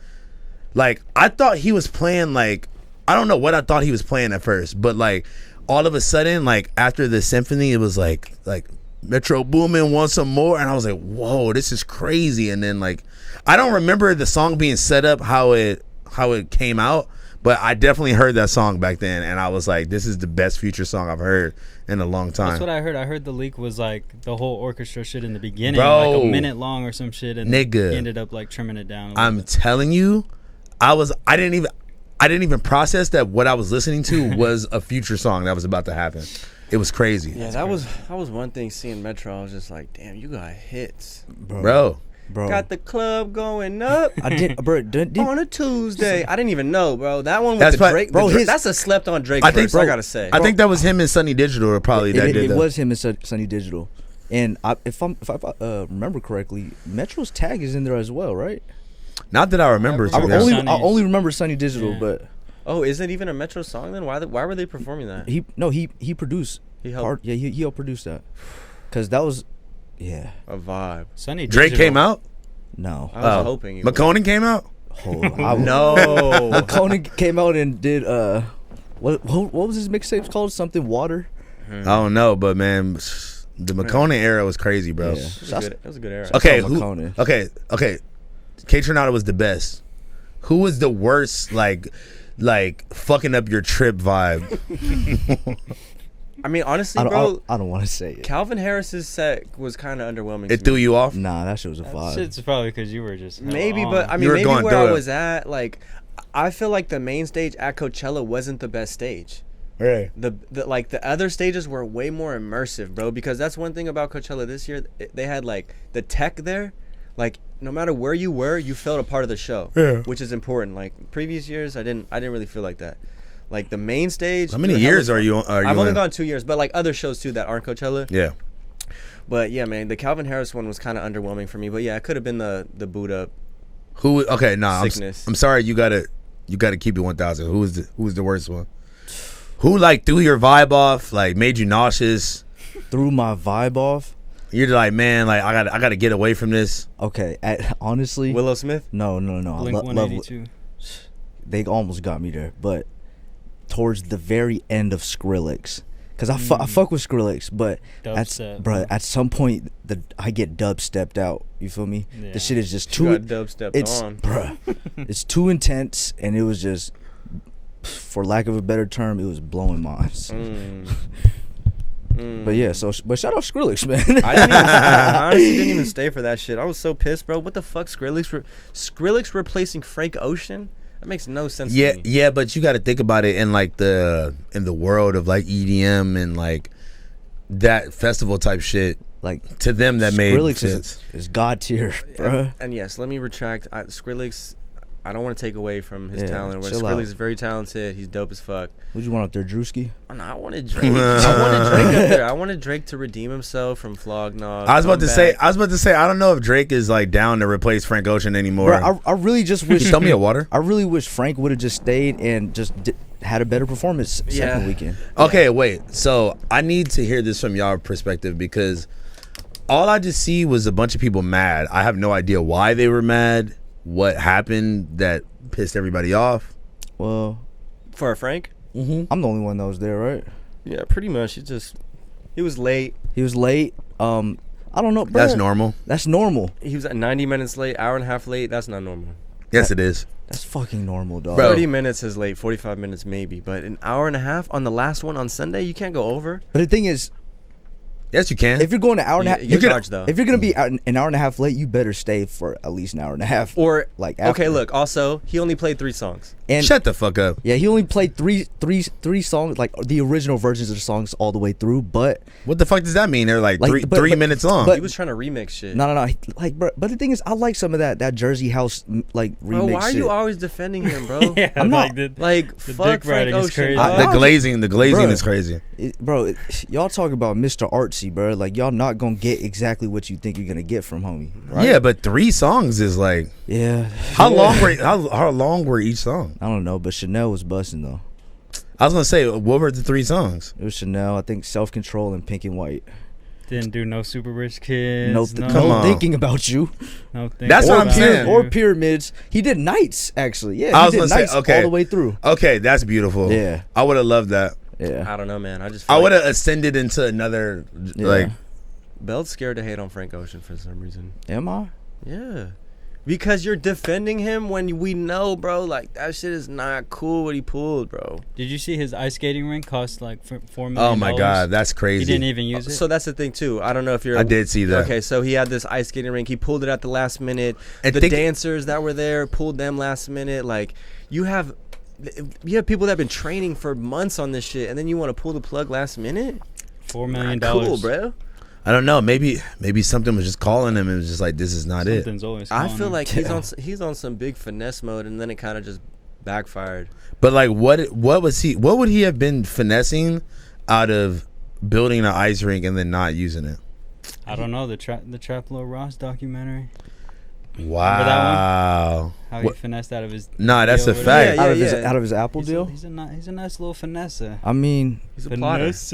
Like, I thought he was playing, like, I don't know what I thought he was playing at first, but like all of a sudden, like after the symphony, it was like Metro Boomin want some more, and I was like, whoa, this is crazy. And then like, I don't remember the song being set up how it came out, but I definitely heard that song back then, and I was like, this is the best Future song I've heard in a long time. That's what I heard. I heard the leak was like the whole orchestra shit in the beginning, Bro, like a minute long or some shit, and nigga, he ended up like trimming it down. I'm telling you, I didn't even process that what I was listening to was a Future song that was about to happen. It was crazy. Yeah, that was one thing. Seeing Metro, I was just like, damn, you got hits, bro. Got the club going up. I did, bro. On a Tuesday. I didn't even know, bro. That one with the Drake, bro. That's a slept on Drake verse, I gotta say. I think that was him and Sunny Digital, or probably it was him and Sunny Digital. And if I remember correctly, Metro's tag is in there as well, right? Not that I remember. I only remember Sunny Digital, yeah. But is it even a Metro song then? Why were they performing that? He produced. He helped. He helped produce that, because that was. Yeah, a vibe. Sunny Drake Digital. Came out? No. I was hoping. McConan came out? No. McConan came out and did what was his mixtape called? Something Water. I don't know, but man, the McConan era was crazy, bro. Yeah. It was a good era. Okay, okay. K Tornado was the best. Who was the worst? Like fucking up your trip vibe. I mean, honestly, bro, I don't want to say it. Calvin Harris's set was kind of underwhelming. It threw you off? Nah, that shit was a vibe. Shit's probably because you were just maybe, on. but I mean, maybe going where I through was at, like, I feel like the main stage at Coachella wasn't the best stage. Right. The other stages were way more immersive, bro. Because that's one thing about Coachella this year. They had like the tech there, like no matter where you were, you felt a part of the show. Yeah. Which is important. Like previous years, I didn't really feel like that. Like the main stage. How many years are you? I've only gone 2 years, but like other shows too that aren't Coachella. Yeah. But yeah, man, the Calvin Harris one was kind of underwhelming for me. But yeah, it could have been the boot up. Who? Okay, nah. Sickness. I'm sorry. You gotta keep it 1,000. Who was the worst one? Who like threw your vibe off? Like made you nauseous? Threw my vibe off. You're like, man, like I gotta get away from this. Okay, honestly, Willow Smith. No. Blink 182. They almost got me there, but towards the very end of Skrillex, because I fuck with Skrillex, but at some point I get dub stepped out. You feel me? Yeah. The shit is just too. Dub stepped on. Bruh, it's too intense, and it was just, for lack of a better term, it was blowing minds. But yeah, but shout out Skrillex, man. I honestly didn't even stay for that shit. I was so pissed, bro. What the fuck, Skrillex replacing Frank Ocean? That makes no sense to me. Yeah, but you got to think about it in like in the world of like EDM and like that festival type shit. Like to them that made Skrillex sense. is god tier, bro. And yes, let me retract. Skrillex, I don't want to take away from his Yeah, talent. chill Skrill's out. very talented. He's dope as fuck. What you want up there, Drewski? Oh, no, I wanted Drake. I wanted Drake up there. I wanted Drake to redeem himself from Flog Gnaw. I was about to say. I don't know if Drake is like down to replace Frank Ocean anymore. Bro, I really just wish. Tell me a water. I really wish Frank would have just stayed and just had a better performance second weekend. Okay, wait. So I need to hear this from y'all perspective because all I just see was a bunch of people mad. I have no idea why they were mad. What happened that pissed everybody off? Well, For Frank? I'm the only one that was there, right? Yeah, pretty much. He was late. He was late. I don't know. Bro. That's normal. That's normal. He was at 90 minutes late, hour and a half late. That's not normal. Yes, it is. That's fucking normal, dog. Bro. 30 minutes is late, 45 minutes maybe, but an hour and a half on the last one on Sunday, you can't go over. But the thing is, Yes, you can. if you're going an hour and a half, You get charged, though. if you're gonna be an hour and a half late, you better stay for at least an hour and a half. Or, like, okay, after. look, also, he only played 3 songs. And Shut the fuck up. yeah, he only played three songs, like the original versions of the songs all the way through. But What the fuck does that mean? They're like, Like, but- three but- minutes long. but- He was trying to remix shit. no, like, bro. But the thing is, I like some of that Jersey House like remix. Bro, why are shit. you always defending him, bro? Yeah, I'm not- Like, The fuck dick Frank riding is Ocean. crazy. dog. the glazing Bruh. is crazy. Y'all talk about Mr. Artsy, bro. Like, y'all not gonna get exactly what you think you're gonna get from homie, right? Yeah, but 3 songs is like Yeah. how long were each song? I don't know, but Chanel was busting though. I was gonna say, what were the 3 songs? It was Chanel, I think, Self Control and Pink and White. Didn't do no super rich kids. No, Come on. thinking about you. No thinking That's what I'm about saying. you. Or Pyramids. He did Nights actually. Yeah, I he was did gonna say, Nights okay. all the way through. Okay, that's beautiful. Yeah. I would have loved that. Yeah. I don't know, man. I just I feel would like have ascended into another Yeah. like. Belt's scared to hate on Frank Ocean for some reason. Am I? Yeah. Because you're defending him when we know, bro, like, that shit is not cool what he pulled, bro. Did you see his ice skating rink cost like $4 million? Oh my god, that's He crazy. didn't even use it. So that's the thing, too. I don't know if you're... I did see that. Okay, so he had this ice skating rink. He pulled it at the last minute. And the think- dancers that were there pulled them last minute. Like, you have people that have been training for months on this shit, and then you want to pull the plug last minute? $4 million. Not cool, bro. I don't know. Maybe something was just calling him and it was just like, this is not it. Something's always I calling feel him. like he's on some big finesse mode, and then it kind of just backfired. But like, what would he have been finessing out of building an ice rink and then not using it? I don't know, the Traplo Ross documentary. Wow. How What- he finessed out of his Nah, that's deal a with fact. it. Yeah, out of his Apple He's deal. a nice little finesse. I mean, He's a plotter. finesse.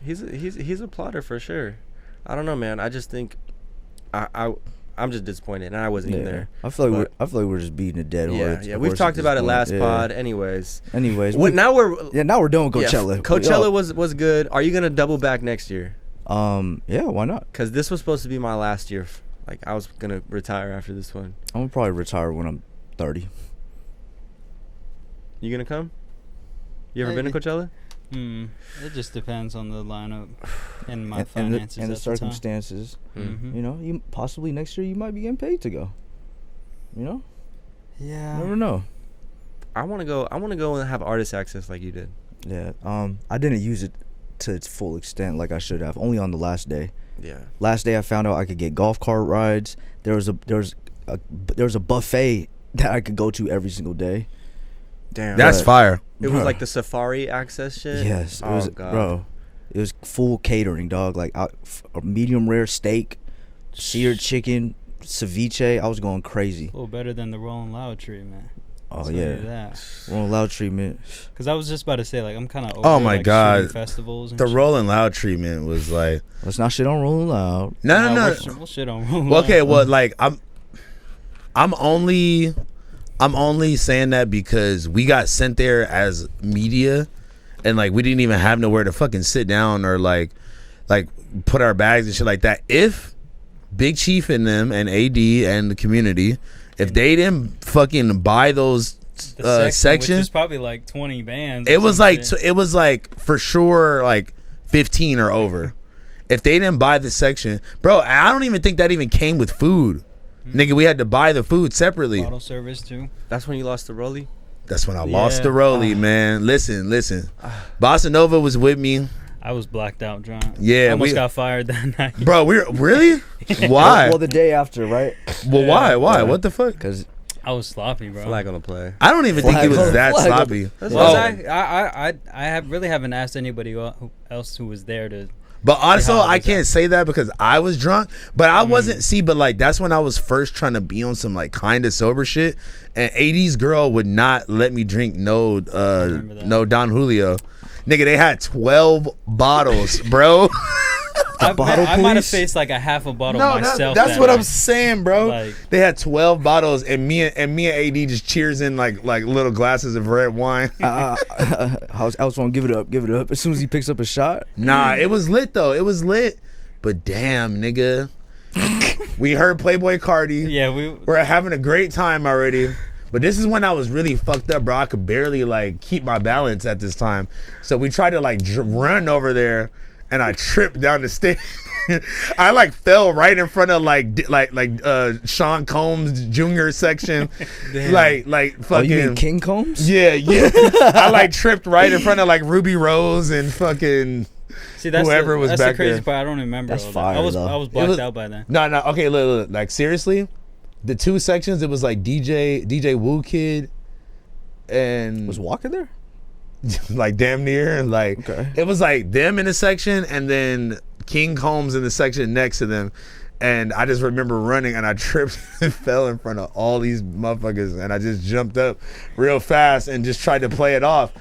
He's a plotter for sure. I don't know, man. I just think I'm just disappointed, and I wasn't even there. I feel like But- we're just beating a dead horse. Yeah. We've talked about it last pod. Anyways, Anyways, now we're doing Coachella. Yeah, Coachella was good. Are you gonna double back next year? Yeah, why not? Because this was supposed to be my last year. Like, I was gonna retire after this one. I'm gonna probably retire when I'm 30. You gonna come? You ever been to Maybe. Coachella? It just depends on the lineup and my and finances the at the time. circumstances. Mhm. You know, you possibly next year you might be getting paid to go. You know, Yeah. never know. I want to go. I want to go and have artist access like you did. Yeah. I didn't use it to its full extent like I should have. Only on the last day. Yeah. Last day I found out I could get golf cart rides. There was a buffet that I could go to every single day. Damn. That's Right. fire. It was Bruh. like the safari access shit. Yes, it Oh was, god. bro. It was full catering, dog. Like a medium rare steak, seared chicken, ceviche. I was going crazy. A little better than the Rolling Loud treatment. Oh I'll yeah, tell you that. Rolling Loud treatment. Because I was just about to say, like, I'm kind of over Oh my like, God. shooting festivals and The shit. Rolling Loud treatment was like, Let's not shit on Rolling Loud. no. We'll shit on Rolling Well, okay, Loud. well, like I'm only saying that because we got sent there as media, and like we didn't even have nowhere to fucking sit down or like put our bags and shit like that. If Big Chief and them and AD and the community, if they didn't fucking buy those The sections, which is probably like 20 bands. or it was some like shit. it was like for sure like 15 or over. If they didn't buy the section, bro, I don't even think that even came with food. Nigga, we had to buy the food separately. Bottle service too. That's when you lost the Rolly. That's when I lost Yeah. the rollie, man. Listen. Bossa Nova was with me. I was blacked out drunk. Yeah, Almost got fired that night. Bro, we're really? Why? Well, the day after, right? Well, why? Yeah. What the fuck? Because I was sloppy, bro. Flag on the play. I don't even think he was that sloppy. Was I really haven't asked anybody else who was there to. But also, I can't say that because I was drunk. But I wasn't. See, but like that's when I was first trying to be on some like kind of sober shit. And 80s girl would not let me drink no Don Julio. Nigga, they had 12 bottles, bro. I might have faced like a half a bottle myself. That's what I'm saying, bro. Like, they had 12 bottles, and me and AD just cheers in like little glasses of red wine. I was gonna give it up. As soon as he picks up a shot. Nah, it was lit though. It was lit. But damn, nigga, we heard Playboy Cardi. Yeah, we're having a great time already. But this is when I was really fucked up, bro. I could barely like keep my balance at this time. So we tried to like run over there, and I tripped down the stairs. I like fell right in front of like Sean Combs Jr. section. like fucking. Oh, you mean King Combs? Yeah. I like tripped right in front of like Ruby Rose and fucking. See, that's whoever was that's back the crazy there. part. I don't remember. That's all that. fire, I was though. blacked out by then. No. Okay, look. Like seriously, the two sections. It was like DJ Woo Kid, and Was Walker there? like damn near. Like It was like them in a section, and then King Combs in the section next to them. And I just remember running, and I tripped and fell in front of all these motherfuckers, and I just jumped up real fast and just tried to play it off.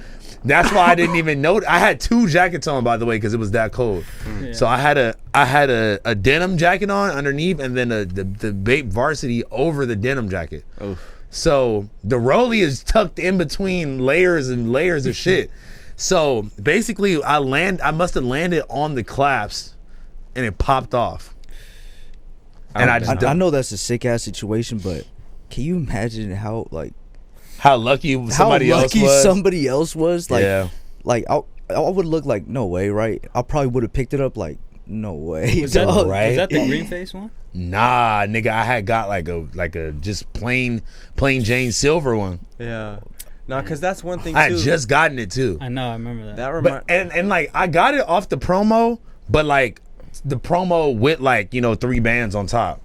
That's why I didn't even know. I had 2 jackets on, by the way, because it was that cold. Yeah. So I had a denim jacket on underneath, and then the Bape Varsity over the denim jacket. Oof. So the rollie is tucked in between layers and layers of shit. So basically, I must have landed on the claps, and it popped off. And I know that's a sick ass situation, but can you imagine how lucky somebody else was? Like, yeah. Like I would look like no way, right? I probably would have picked it up like no way. Was that, right? was that the green face one? Nah, nigga, I had got like a just plain Jane silver one. Yeah. No, because that's one thing too. I had just gotten it too. I know, I remember that. But and like I got it off the promo, but like the promo with like 3 bands on top.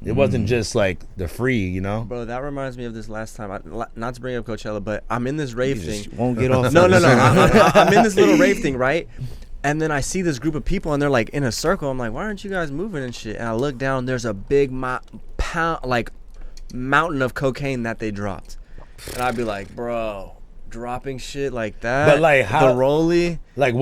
It wasn't just like the free, Bro, that reminds me of this last time. Not to bring up Coachella, but I'm in this rave thing. Won't get off. No. I'm in this little rave thing, right? And then I see this group of people, and they're like in a circle. I'm like, why aren't you guys moving and shit? And I look down. There's a big mountain of cocaine that they dropped, and I'd be like, bro, dropping shit like that. But like how the rollie? Like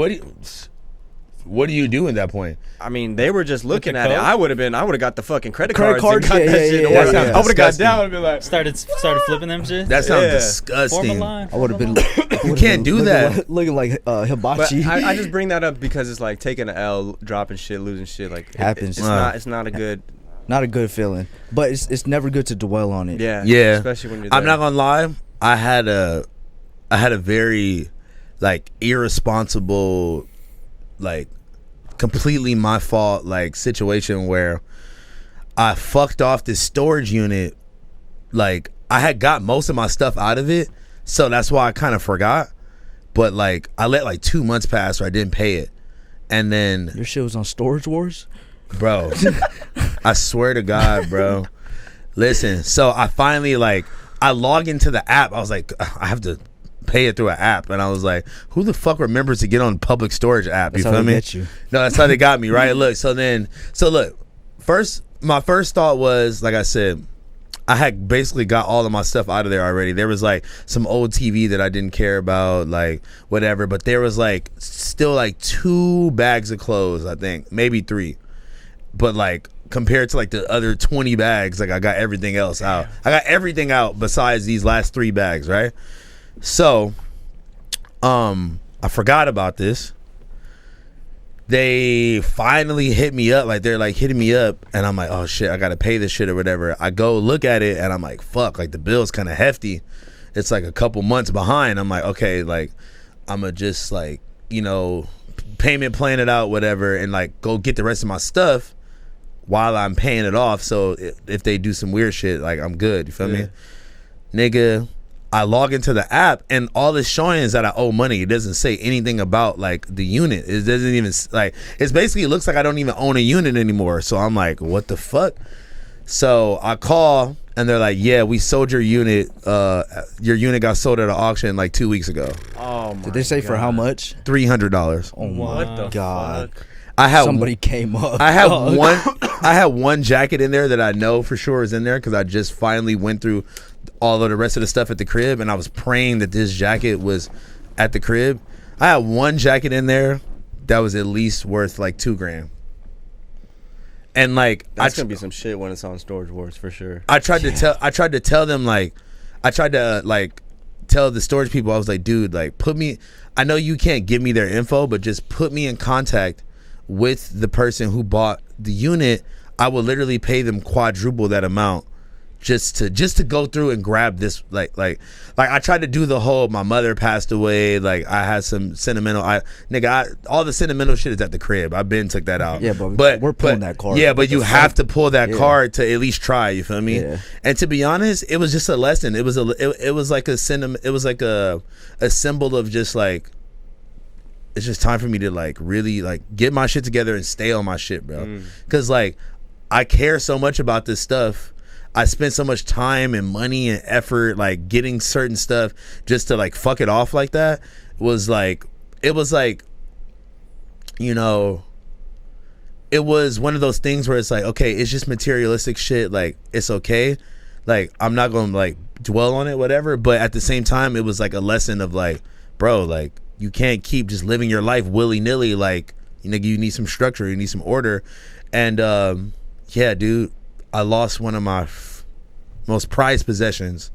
what do you do at that point? I mean, they were just looking at it. coke? I would have got the fucking credit cards and got yeah, that shit. yeah, Or yeah, I yeah. would have got Disgusting. down and be like, Started flipping them shit. That sounds Yeah. disgusting. Form a line. I would have been. You can't do that. Looking like But hibachi. I just bring that up because it's like taking an L, dropping shit, losing shit. Like Happens. It's not a good. Not a good feeling, but it's never good to dwell on it. Yeah. Yeah. Especially when you're there. I'm not gonna lie. I had a very like irresponsible, like completely my fault like situation where I fucked off this storage unit. Like I had got most of my stuff out of it, so that's why I kind of forgot. But like I let like 2 months pass where I didn't pay it, and then Your shit was on Storage Wars. bro, I swear to God, bro. Listen, so I finally I log into the app. I was like, I have to pay it through an app, and I was like, who the fuck remembers to get on public storage app? That's You how feel they me? get you. No, that's how they got me, right? Look, so my first thought was, like I said, I had basically got all of my stuff out of there already. There was like some old TV that I didn't care about, like whatever, but there was like still like 2 bags of clothes, I think, maybe 3. But like compared to like the other 20 bags, like I got everything else out. I got everything out besides these last 3 bags, right? So, I forgot about this. They finally hit me up, like they're like hitting me up, and I'm like, oh shit, I gotta pay this shit or whatever. I go look at it, and I'm like, fuck, like the bill's kind of hefty. It's like a couple months behind. I'm like, okay, like I'ma just like payment plan it out, whatever, and like go get the rest of my stuff while I'm paying it off. So if they do some weird shit, like I'm good. You feel me, nigga? I log into the app and all it's showing is that I owe money. It doesn't say anything about like the unit. It doesn't even like, it's basically, it looks like I don't even own a unit anymore. So I'm like, what the fuck? So I call and they're like, yeah, we sold your unit. Your unit got sold at an auction like 2 weeks ago. Oh my Did they say God. for how much? $300. Oh my What the God. fuck? I had Somebody came up. I have dog. I had one jacket in there that I know for sure is in there because I just finally went through all of the rest of the stuff at the crib, and I was praying that this jacket was at the crib. I had one jacket in there that was at least worth like $2,000. And like That's gonna be some shit when it's on Storage Wars for sure. I tried to tell them like, I tried to like tell the storage people, I was like, dude, like put me, I know you can't give me their info, but just put me in contact with the person who bought the unit. I will literally pay them quadruple that amount just to go through and grab this. Like I tried to do the whole, my mother passed away, like I had some sentimental, all the sentimental shit is at the crib. I've been took that out. Yeah, but we're pulling that card. Yeah, but you have to pull that Yeah. card to at least try, you feel me? Yeah. And to be honest, it was just a lesson. It was like a symbol of just like, it's just time for me to like really like get my shit together and stay on my shit, bro. Cause like I care so much about this stuff. I spent so much time and money and effort like getting certain stuff just to like fuck it off like that. It was like, you know, it was one of those things where it's like, okay, it's just materialistic shit, like it's okay, like I'm not gonna like dwell on it, whatever, but at the same time it was like a lesson of like, bro, like you can't keep just living your life willy-nilly, like, you know, you need some structure, you need some order. And yeah, dude, I lost one of my most prized possessions.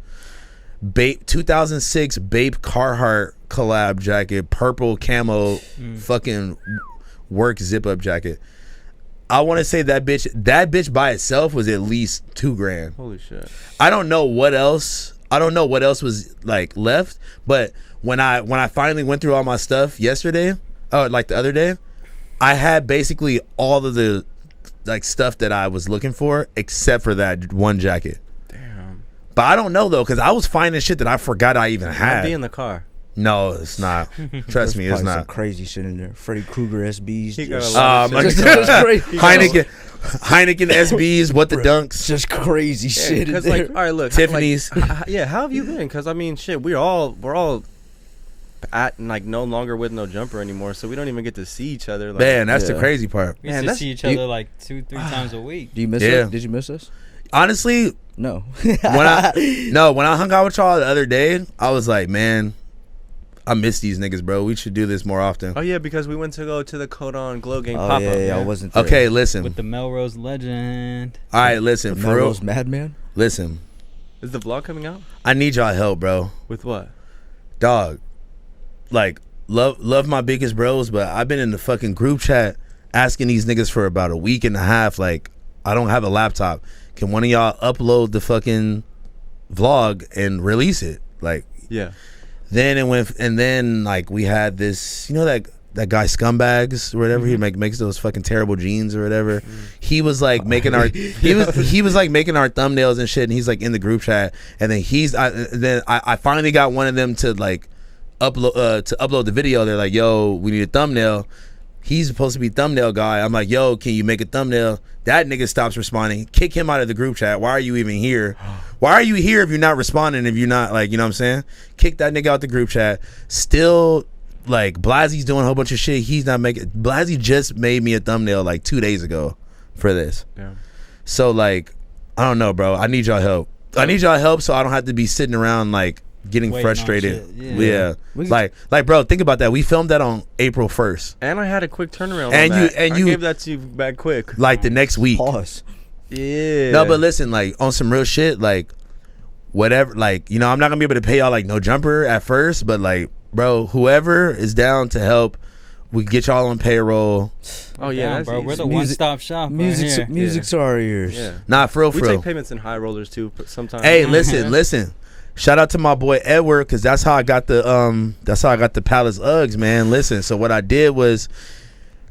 2006 Bape Carhartt collab jacket, purple camo, fucking work zip up jacket. I want to say that bitch by itself was at least $2,000. Holy shit. I don't know what else was like left, but when I finally went through all my stuff yesterday, like the other day, I had basically all of the like stuff that I was looking for except for that one jacket. Damn. But I don't know though, because I was finding shit that I forgot I even I'd had. be in the car. No, it's not. Trust me, it's Probably some not. crazy shit in there. Freddy Krueger SBs. He got a Just, lot of shit. just crazy. Heineken SBs, what the dunks. Just crazy shit in Because there. like, all right, look, Tiffany's. like, yeah, how have you been? Because I mean, shit, we're all at like no longer with no jumper anymore, so we don't even get to see each other. Like, Man, that's the Yeah. crazy part. We used Man, to that's- see each other like 2-3 times a week. Do you miss Yeah. us? Did you miss us? Honestly, No. when I hung out with y'all the other day, I was like, man, I miss these niggas, bro. We should do this more often. Oh yeah, because we went to go to the Codon Glow Gang Oh pop up. yeah, I wasn't there. Okay, listen. With the Melrose legend. All right, listen. The For real, Melrose Madman. listen. Is the vlog coming out? I need y'all help, bro. With what? Dog, like, love my biggest bros, but I've been in the fucking group chat asking these niggas for about a week and a half. Like, I don't have a laptop. Can one of y'all upload the fucking vlog and release it? Like, Yeah. then it went, and then like we had this, you know, that guy Scumbags or whatever, he makes those fucking terrible jeans or whatever. He was like making our he was like making our thumbnails and shit, and he's like in the group chat, and then I finally got one of them to like upload the video. They're like, yo, we need a thumbnail. He's supposed to be thumbnail guy. I'm like, yo, can you make a thumbnail? That nigga stops responding. Kick him out of the group chat. Why are you even here? Why are you here if you're not responding? If you're not, like, you know what I'm saying? Kick that nigga out the group chat. Still, like, Blasie's doing a whole bunch of shit. He's not making. Blasie just made me a thumbnail like 2 days ago for this. Yeah. So like, I don't know, bro. I need y'all help. I need y'all help so I don't have to be sitting around like getting Waiting on frustrated. shit. Yeah. Like, bro, think about that. We filmed that on April 1st. And I had a quick turnaround. And on you- that. and I you- gave that to you back quick. Like the next week. Pause. Yeah. No, but listen, like on some real shit, like whatever, like, you know, I'm not gonna be able to pay y'all like no jumper at first, but like, bro, whoever is down to help, we get y'all on payroll. Oh yeah, Damn, that's bro. We're the easy. one-stop shop. Music, right here. music to our ears. Yeah. Nah, for real, We for real. take payments in high rollers too, but sometimes. Hey, listen. Shout out to my boy Edward, cause that's how I got the Palace Uggs, man. Listen, so what I did was,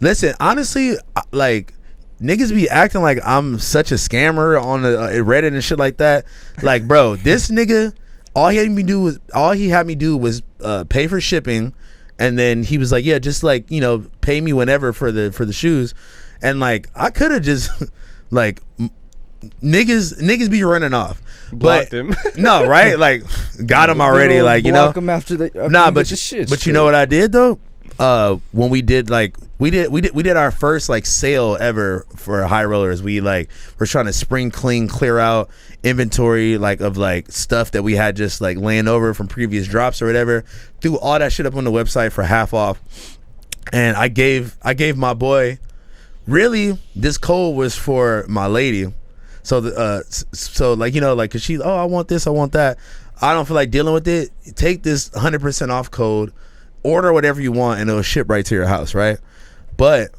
listen, honestly, like, niggas be acting like I'm such a scammer on the Reddit and shit like that. Like, bro, this nigga, all he had me do was pay for shipping, and then he was like, yeah, just like, you know, pay me whenever for the shoes. And like I could have just like niggas be running off. Blocked But him. no, right? Like got him already, like, you know. Block 'em after But you know what I did though? When we did our first like sale ever for high rollers, we're trying to spring clear out inventory like of like stuff that we had just like laying over from previous drops or whatever. Threw all that shit up on the website for half off, and I gave my boy. Really, this code was for my lady. So so like, you know, like, cause she's, oh, I want this, I want that. I don't feel like dealing with it. Take this 100% off code, order whatever you want, and it'll ship right to your house, right? But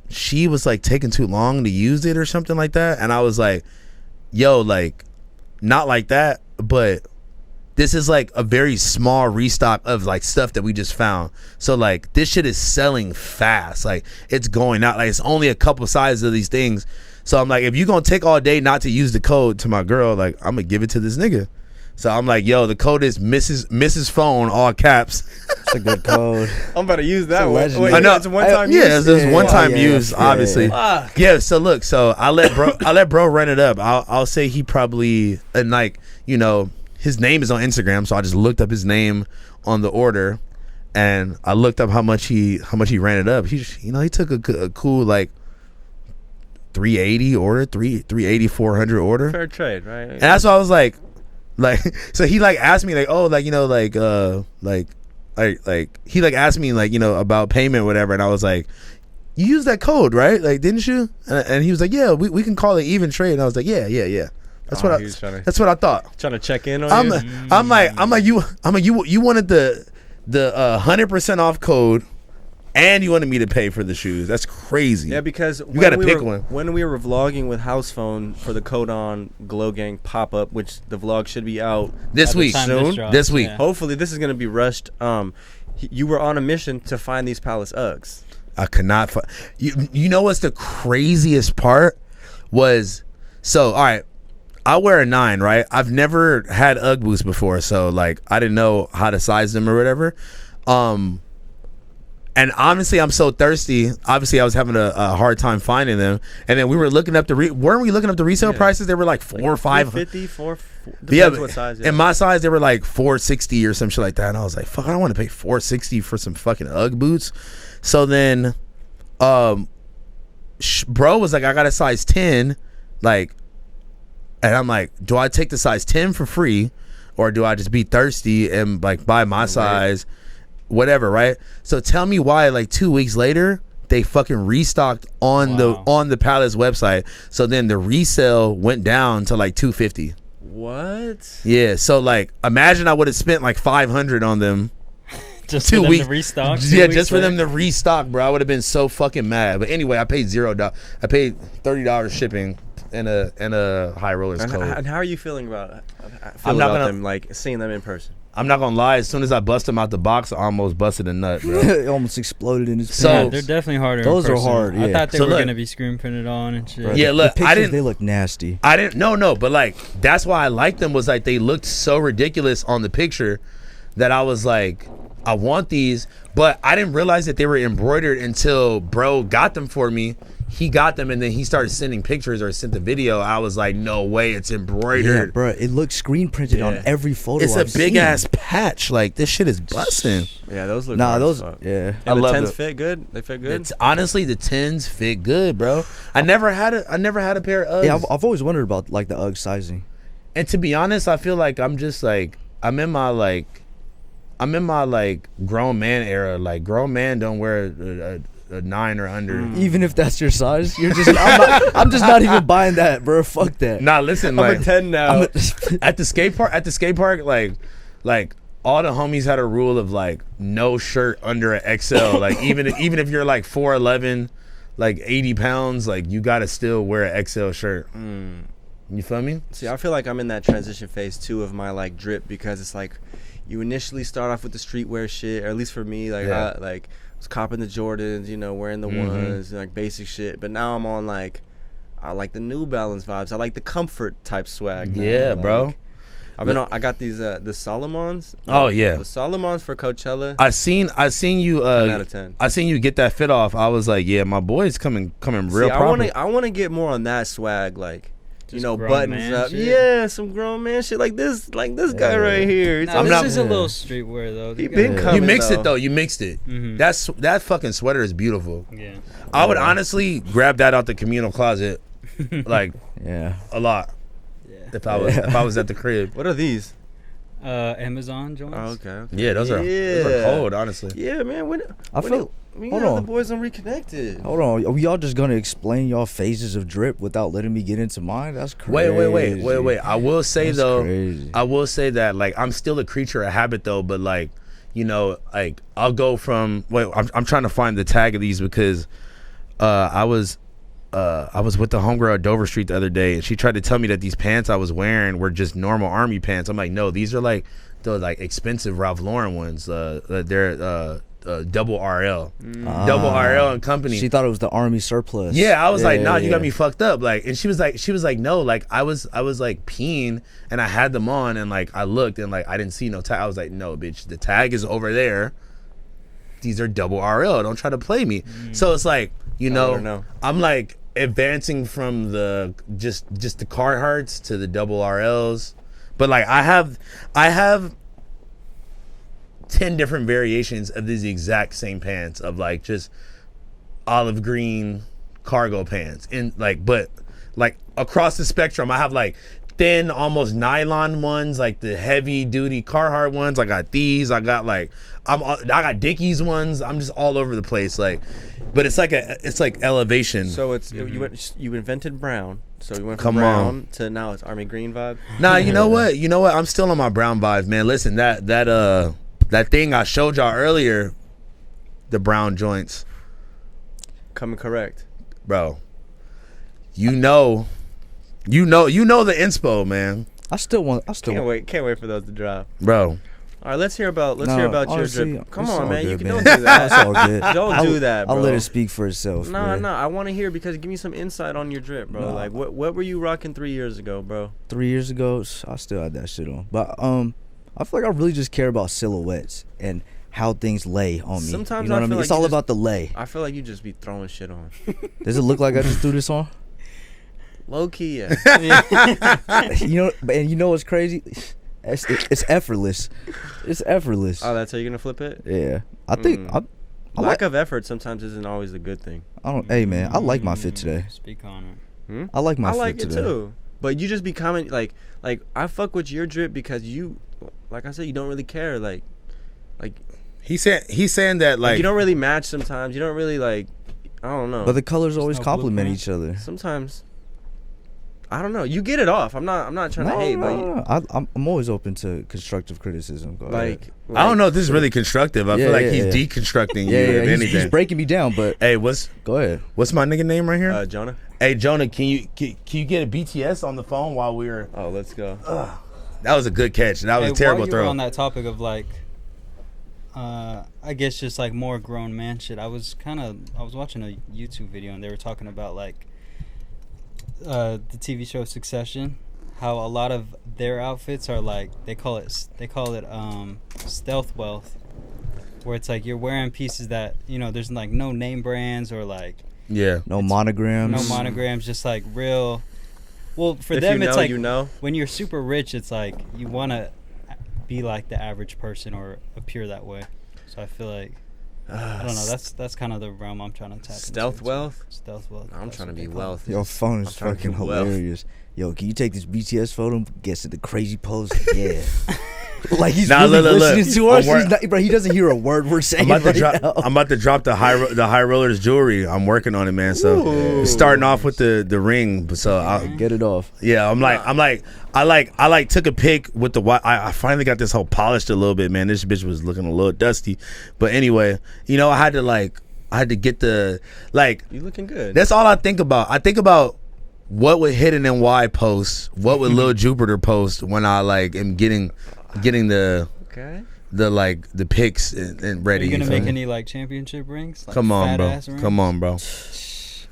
she was like taking too long to use it or something like that, and I was like, yo, like, not like that, but this is like a very small restock of like stuff that we just found. So like this shit is selling fast. Like it's going out. Like it's only a couple sizes of these things. So I'm like, if you're gonna take all day not to use the code to my girl, like I'm gonna give it to this nigga. So I'm like, yo, the code is Mrs. Phone, all caps. It's a good code. I'm about to use that one. legend. Wait, I know. it's a one-time use. Yeah, it's one time use, obviously. Yeah. Yeah. So look, so I let bro run it up. I'll say he probably, and like, you know, his name is on Instagram, so I just looked up his name on the order, and I looked up how much he ran it up. He took a cool like 380 order, 380 400 order. Fair trade, right? And that's why I was like, so he like asked me like, oh, like, you know, like he like asked me like, you know, about payment or whatever, and I was like, you used that code, right? Like, didn't you? And he was like, yeah, we can call it even trade. And I was like, yeah. That's what I thought. Trying to check in on you. I'm like you wanted the 100% off code, and you wanted me to pay for the shoes. That's crazy. Yeah, because you got to pick one. When we were vlogging with Housephone for the Code On Glow Gang pop up, which the vlog should be out this week soon. This week, yeah. Hopefully, this is gonna be rushed. You were on a mission to find these Palace Uggs. I could not find. You know what's the craziest part was? So all right. I wear a 9, right? I've never had Ugg boots before, so like I didn't know how to size them or whatever. And honestly, I'm so thirsty. Obviously, I was having a hard time finding them. And then we were looking up weren't we looking up the resale prices? They were like 4 or 5. 450, 4. Yeah, what size. In my size, they were like 460 or some shit like that. And I was like, fuck, I don't want to pay 460 for some fucking Ugg boots. So then, bro was like, I got a size 10, like. And I'm like, do I take the size 10 for free, or do I just be thirsty and like buy my size, whatever, right? So tell me why like 2 weeks later they fucking restocked on the Palace website. So then the resale went down to like $250. What? Yeah. So like, imagine I would have spent like $500 on them. Just 2 weeks to restock. Yeah, just for them to restock, bro. I would have been so fucking mad. But anyway, I paid $0. I paid $30 shipping. And a high rollers code. And how are you feeling about them, like seeing them in person? I'm not gonna lie. As soon as I bust them out the box, I almost busted a nut, bro. It almost exploded in his So- pants. Yeah, they're definitely harder. Those in are person. hard, I yeah. thought they So were look- gonna be screen printed on and shit. Bro, Yeah, look, the I pictures, didn't- they look nasty. I didn't. No, but like that's why I liked them. Was like they looked so ridiculous on the picture that I was like, I want these, but I didn't realize that they were embroidered until bro got them for me. He got them, and then he started sending pictures or sent the video. I was like, no way, it's embroidered. Yeah, bro, it looks screen printed on every photo. It's I've a big seen. ass patch. Like this shit is busting. Yeah, those look. Nah, hard those. as fuck. Yeah. And I the love 10s it. fit good. They fit good. Honestly, the 10s fit good, bro. I never had a pair of Uggs. Yeah, I've always wondered about like the Ugg sizing. And to be honest, I feel like I'm just like I'm in my grown man era. Like grown man don't wear a 9 or under. Even if that's your size, you're just. I'm just not even buying that, bro. Fuck that. Nah, listen, I'm like a 10 now. at the skate park, like all the homies had a rule of like no shirt under an XL. Like even if you're like 4'11", like 80 pounds, like you gotta still wear an XL shirt. You feel me? See, I feel like I'm in that transition phase too of my like drip, because it's like you initially start off with the streetwear shit, or at least for me, like I was copping the Jordans, you know, wearing the ones, like basic shit. But now I'm on like, I like the New Balance vibes. I like the comfort type swag. Now. Yeah, like, bro. I got these the Solomons. Oh yeah, the Solomons for Coachella. I seen you. 10 out of 10. I seen you get that fit off. I was like, yeah, my boy's coming real proper. I want to get more on that swag, like. Just Buttons up. shit. Yeah, some grown man shit like this guy right here. Nah, this is a little streetwear though. He been coming. You mixed though. it though. You mixed it. Mm-hmm. That fucking sweater is beautiful. Yeah. I would honestly grab that out the communal closet, like a lot. Yeah. If I was at the crib. What are these? Amazon joints. Oh, okay. Yeah, those are cold, honestly. Yeah, man. Hold hold on. The boys on Reconnected. Hold on. Are y'all just gonna explain y'all phases of drip without letting me get into mine? That's crazy. Wait. I will say Crazy. I will say that like I'm still a creature of habit though, but like, like I'll go from I'm trying to find the tag of these because I was with the homegirl at Dover Street the other day and she tried to tell me that these pants I was wearing were just normal army pants. I'm like, no, these are like the like expensive Ralph Lauren ones. They're double RL, double RL and company. She thought it was the army surplus. Yeah, I was like, nah, you got me fucked up. Like, and she was like, no, like I was like peeing and I had them on and like I looked and like I didn't see no tag. I was like, no, bitch, the tag is over there. These are double RL. Don't try to play me. So it's like, I'm like advancing from the just the Carhartts to the double RLs, but like I have 10 different variations of these exact same pants of like just olive green cargo pants and but across the spectrum I have like thin almost nylon ones, like the heavy duty Carhartt ones. I got these. I got I got Dickies ones. I'm just all over the place, like, but it's like elevation. So it's you invented brown. So you went from brown to now it's army green vibe. Nah, you know what? I'm still on my brown vibe, man. Listen, that thing I showed y'all earlier, the brown joints. Coming correct, bro. You know the inspo, man. Can't wait for those to drop, bro. All right, let's hear about your drip. Come on, man. Good, Don't do that. That's all good. Don't do that, bro. I'll let it speak for itself. No. I want to hear because give me some insight on your drip, bro. Like what were you rocking 3 years ago, bro? 3 years ago, I still had that shit on, but I feel like I really just care about silhouettes and how things lay on me. Sometimes you know what I mean? It's all about the lay. I feel like you just be throwing shit on. Does it look like I just threw this on? Low key, yeah. You know what's crazy? It's effortless. It's effortless. Oh, that's how you're gonna flip it? Yeah, I think lack of effort sometimes isn't always a good thing. Hey man, I like my fit today. Speak on it. I like my fit it today. too. But you just be commenting like I fuck with your drip because you, like I said, you don't really care. Like he's saying that like you don't really match sometimes. You don't really I don't know. But the colors always complement each other. Sometimes. I don't know. You get it off. I'm not trying to hate, but I'm always open to constructive criticism. I don't know if this is really constructive. I feel like he's deconstructing you. If anything, he's breaking me down. But hey, go ahead. What's my nigga name right here? Jonah. Hey, Jonah, can you get a BTS on the phone while we were? Oh, let's go. That was a good catch. That was a terrible while you throw. were on that topic of I guess just like more grown man shit. I was watching a YouTube video and they were talking about the TV show Succession, how a lot of their outfits are they call it stealth wealth, where it's like you're wearing pieces that there's no name brands or no monograms, just real. Well, for them it's when you're super rich, it's you want to be like the average person or appear that way. So I feel like I don't know. That's kind of the realm I'm trying to tap into. Stealth wealth. I'm trying to be wealthy. Your phone is fucking hilarious. Yo, can you take this BTS photo and guess at the crazy pose? Yeah. He's really listening to us. Bro, he doesn't hear a word we're saying. I'm about to drop the high rollers jewelry. I'm working on it, man. So starting off with the ring. So I'll get it off. Yeah, I took a pic with the I finally got this whole polished a little bit, man. This bitch was looking a little dusty, but anyway, I had to get the You looking good. That's all I think about. I think about what would Hidden NY post, what would Lil Jupiter post when I am getting the the pics and ready. Are you gonna make any championship rings? Come on, bro. Come on, bro.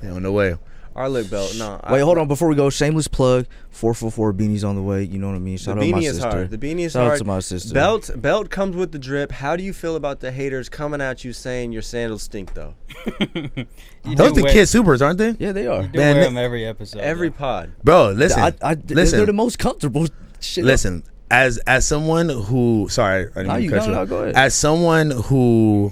Yeah, no way. Our look belt. No. Wait, hold on. Before we go, shameless plug. 444 beanies on the way. You know what I mean. The Shout out my beanie is sister. hard. The beanie is Shout hard. out to my sister. Belt comes with the drip. How do you feel about the haters coming at you saying your sandals stink though? Those the Kid Supers, aren't they? Yeah, they are. You do Man, wear them every episode. Every though. pod. Bro, listen. They're the most comfortable shit. Listen. As someone who, sorry, I didn't mean to cut you. No, go ahead. As someone who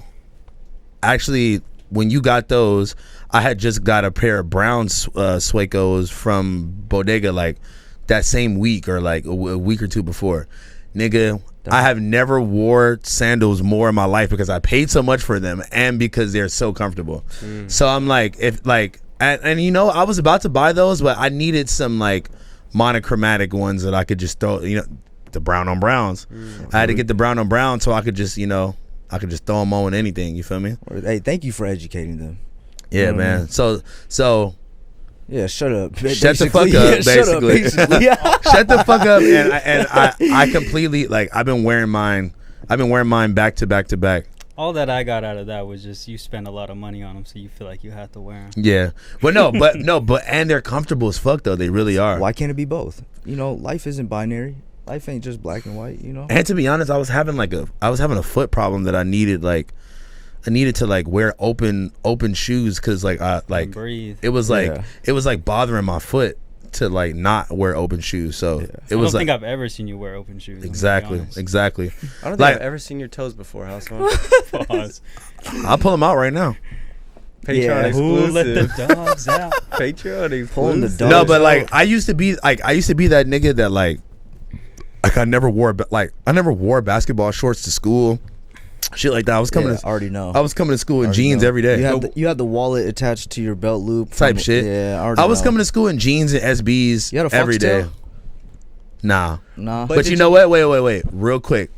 actually, when you got those, I had just got a pair of brown Suecos from Bodega like that same week or like a week or two before. Nigga, I have never wore sandals more in my life because I paid so much for them and because they're so comfortable. So I'm like, if like, and you know, I was about to buy those, but I needed some like monochromatic ones that I could just throw, you know, the brown on browns. I had to get the brown on brown so I could just, you know, I could just throw them on anything. You feel me? Hey, thank you for educating them. Yeah, man. So yeah, shut up. Shut the fuck up, basically. Shut the fuck up. And I completely like. I've been wearing mine back to back to back. All that I got out of that was just you spend a lot of money on them, so you feel like you have to wear them. Yeah, but and they're comfortable as fuck though. They really are. Why can't it be both? You know, life isn't binary. Life ain't just black and white. You know. And to be honest, I was having a foot problem that I needed to like wear open shoes because like breathe. it was like bothering my foot to like not wear open shoes. So it was I don't think I've ever seen you wear open shoes. Exactly. I don't think I've ever seen your toes before, Housephone. Pause. I'll pull them out right now. Patreon Who exclusive. let the dogs out? Patreon exclusive. Pulling the dogs No, but out. like I used to be that nigga that like I never wore basketball shorts to school. Shit like that. I was coming I already know. I was coming to school in Already jeans know. every day. You had the wallet attached to your belt loop Type shit. Yeah, I was coming to school in jeans and SBs You had a every day. foxtail? Nah. Nah. But you know what? Wait. Real quick.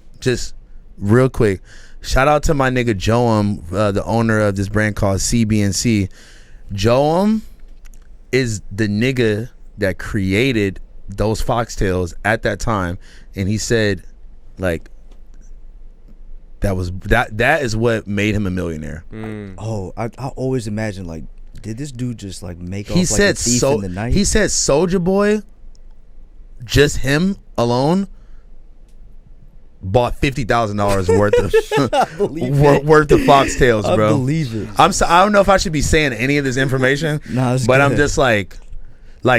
Shout out to my nigga Joam, the owner of this brand called CBNC. Joam is the nigga that created those foxtails at that time, and he said, like, that is what made him a millionaire. Oh, I always imagine like, did this dude just like make off He like said a thief in the night? He said Soulja Boy, just him alone, bought $50,000 worth of worth of foxtails, bro. I believe it. I don't know if I should be saying any of this information, Nah, but I'm just like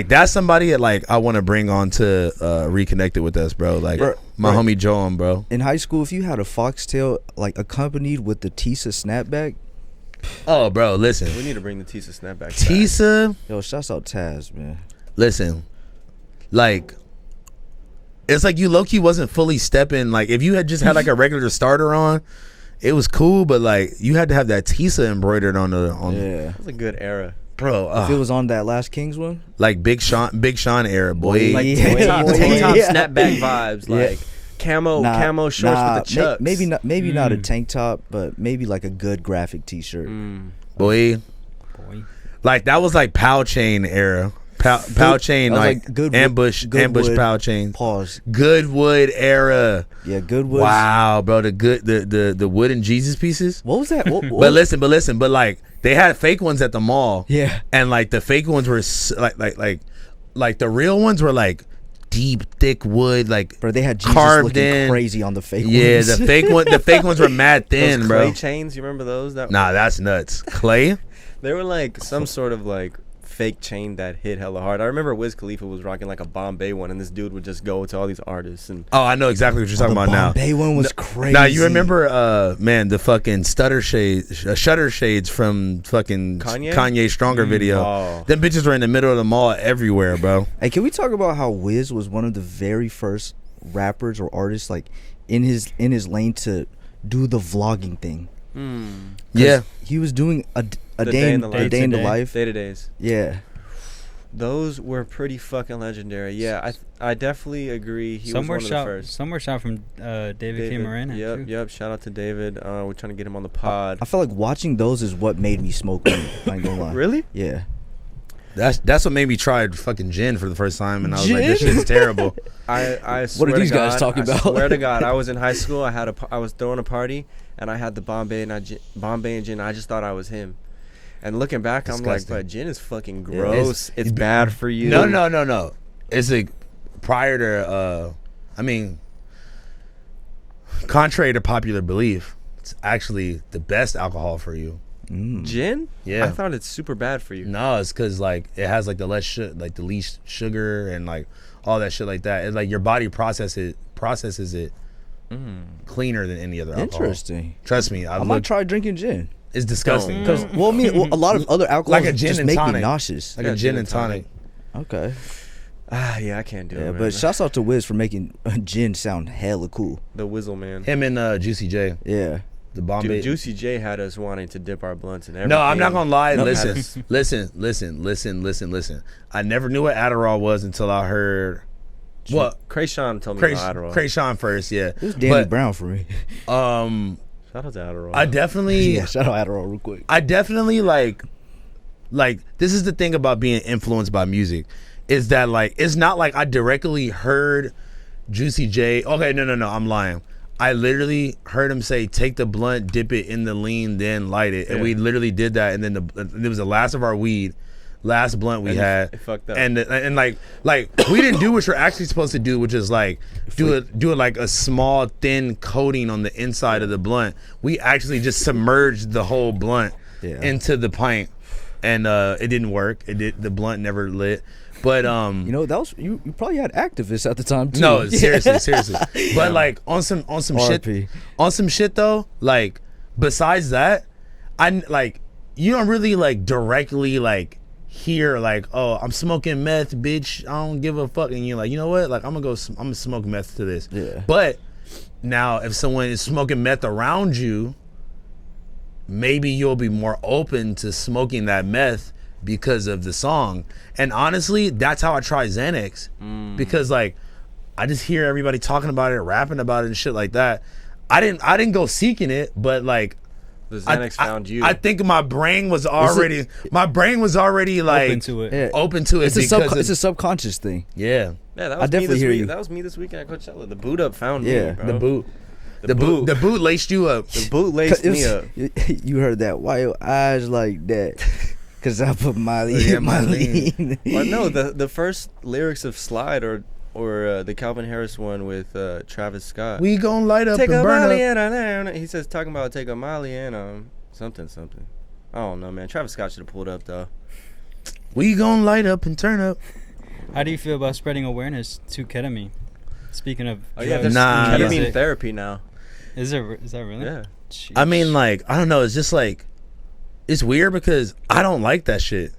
that's somebody that like I want to bring on to reconnect it with us, bro. Like my homie Joam, bro. In high school, if you had a foxtail like accompanied with the Tisa snapback, Oh, bro, listen. We need to bring the Tisa snapback back. Tisa, yo, shouts out Taz, man. listen, like, it's like you low-key wasn't fully stepping. Like, if you had just had like a regular starter on, it was cool, but like you had to have that Tisa embroidered on Yeah. That was a good era. bro. If it was on that Last Kings one, Like Big Sean era, boy. Like Yeah. tank top Yeah. snapback vibes. Like camo shorts with the chucks. maybe not a tank top, but maybe like a good graphic T-shirt. boy. Like that was like pow chain era. Pow chain, That was like Goodwood- ambush Goodwood pow chain. Pause. Goodwood era. Yeah, Goodwood. Wow, bro, the wooden Jesus pieces. What was that? What, But listen, but like they had fake ones at the mall. Yeah. And like the fake ones were like the real ones were like deep, thick wood, like Bro, they had Jesus carved looking in. crazy on the fake Yeah, ones. the fake ones were mad thin, Those bro. clay chains, you remember those? Nah, that's nuts. Clay? They were like some sort of like fake chain that hit hella hard. I remember Wiz Khalifa was rocking like a Bombay one, and this dude would just go to all these artists and Oh, I know exactly what you're talking about now. Bombay one was crazy. Now you remember, man, the fucking shutter shades from fucking Kanye? Stronger video. Oh. Them bitches were in the middle of the mall everywhere, bro. Hey, can we talk about how Wiz was one of the very first rappers or artists like in his lane to do the vlogging thing? Yeah, He was doing a The day in the the life. day in the Day-to-day. life. Day to Days. Yeah. Those were pretty fucking legendary. Yeah, I definitely agree. He was one of the first. Some were shot from David K. Moran. Yep. Shout out to David. We're trying to get him on the pod. I feel like watching those is what made me smoke weed. I ain't gonna lie. Really? Yeah. that's what made me try fucking gin for the first time, and I was like, this Gin? shit's terrible. I swear What are these to guys God, talking about? I swear to God, I was in high school. I was throwing a party, and I had the Bombay and gin. I just thought I was him, And looking back, I'm Disgusting. like, but gin is fucking Yeah, gross. It's bad for you. No. It's like prior to, I mean, contrary to popular belief, it's actually the best alcohol for you. Gin? Yeah. I thought it's super bad for you. No, it's because like it has like the least sugar and like all that shit like that. It's like your body processes it cleaner than any other alcohol. Interesting. Trust me, I might try drinking gin. It's disgusting. Because well, I mean, a lot of other alcohols Like a gin just and make tonic. me nauseous. Like a gin and tonic. Okay. Yeah, I can't do it. Yeah, Man. but shouts out to Wiz for making gin sound hella cool. The Whizzle man. Him and Juicy J, Yeah. the Bombay. Dude, Juicy J had us wanting to dip our blunts and everything. No, I'm not gonna lie. No, Listen. I never knew what Adderall was until I heard. What? Krayshawn told me about Adderall. Krayshawn first, yeah. It was Danny Brown for me. Shout out to Adderall. I definitely. Yeah, shout out Adderall real quick. I definitely like this is the thing about being influenced by music, is that like it's not like I directly heard Juicy J. Okay, no, I'm lying. I literally heard him say, "Take the blunt, dip it in the lean, then light it," and we literally did that. And then it was the last of our weed, last blunt we had. It fucked up. And like we didn't do what you're actually supposed to do, which is like do it like a small thin coating on the inside of the blunt. We actually just submerged the whole blunt into the pint, and it didn't work. The blunt never lit. But You know, that was you probably had activists at the time too. no, seriously. But like on some RP. shit though, like besides that, I like you don't really like directly like hear like, oh, I'm smoking meth, bitch, I don't give a fuck, and you're like, you know what, like I'm gonna smoke meth to this. Yeah. But now if someone is smoking meth around you, maybe you'll be more open to smoking that meth because of the song. And honestly, that's how I try Xanax, because like I just hear everybody talking about it, rapping about it and shit like that. I didn't go seeking it, but like the Xanax found you. I think my brain was already like Open to it. Yeah. open to it. It's a subconscious thing. Yeah, Yeah, that I was definitely me this hear week. you. That was me this weekend at Coachella. The boot up found Yeah, me, bro. the boot laced you up. The boot laced me up. You heard that? Why your eyes like that? Cause I put Molly in my lean. Well, no, the first lyrics of Slide or the Calvin Harris one with Travis Scott. We gon' light up Take and a burn Molly up. and he says talking about take a Molly and something. I don't know, man. Travis Scott should have pulled up though. We gon' light up and turn up. How do you feel about spreading awareness to ketamine? Speaking of Oh yeah, drugs, there's ketamine music. therapy now. Is that really? Yeah. Jeez. I mean, like, I don't know. It's just like, it's weird because I don't like that shit.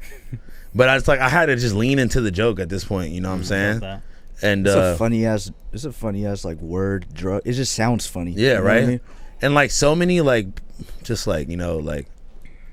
But it's like I had to just lean into the joke at this point. You know what I'm saying? That. And It's a funny ass like word drug. It just sounds funny. yeah, You know what right. I mean? And like so many like, just like, you know, like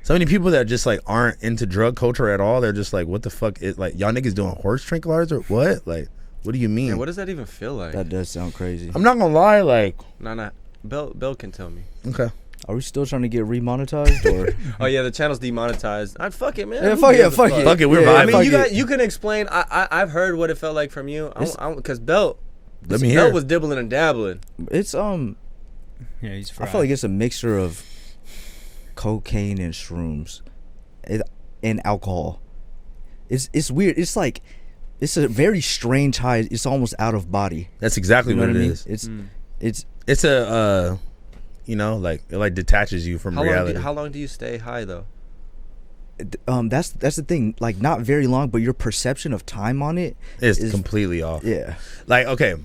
so many people that just like aren't into drug culture at all. They're just like, what the fuck is like y'all niggas doing horse tranquilizers or what? Like, what do you mean? Man, what does that even feel like? That does sound crazy. I'm not gonna lie. Like, Nah. Bell can tell me. okay. Are we still trying to get remonetized or? Oh yeah, the channel's demonetized. Fuck it, man. Yeah, Who fuck gives a it. Fuck it, we're Yeah, vibing. I mean, fuck it. you can explain. I've heard what it felt like from you. Because Bell Let me hear. Bell was dibbling and dabbling. It's Yeah, he's I fried. feel like it's a mixture of cocaine and shrooms, and alcohol. It's weird. It's like it's a very strange high. It's almost out of body. That's exactly You know what what I it mean? is. It's It's a you know, like it like detaches you from reality. How long do you stay high though? that's the thing. Like not very long, but your perception of time on it It's is completely off. yeah. Like, okay,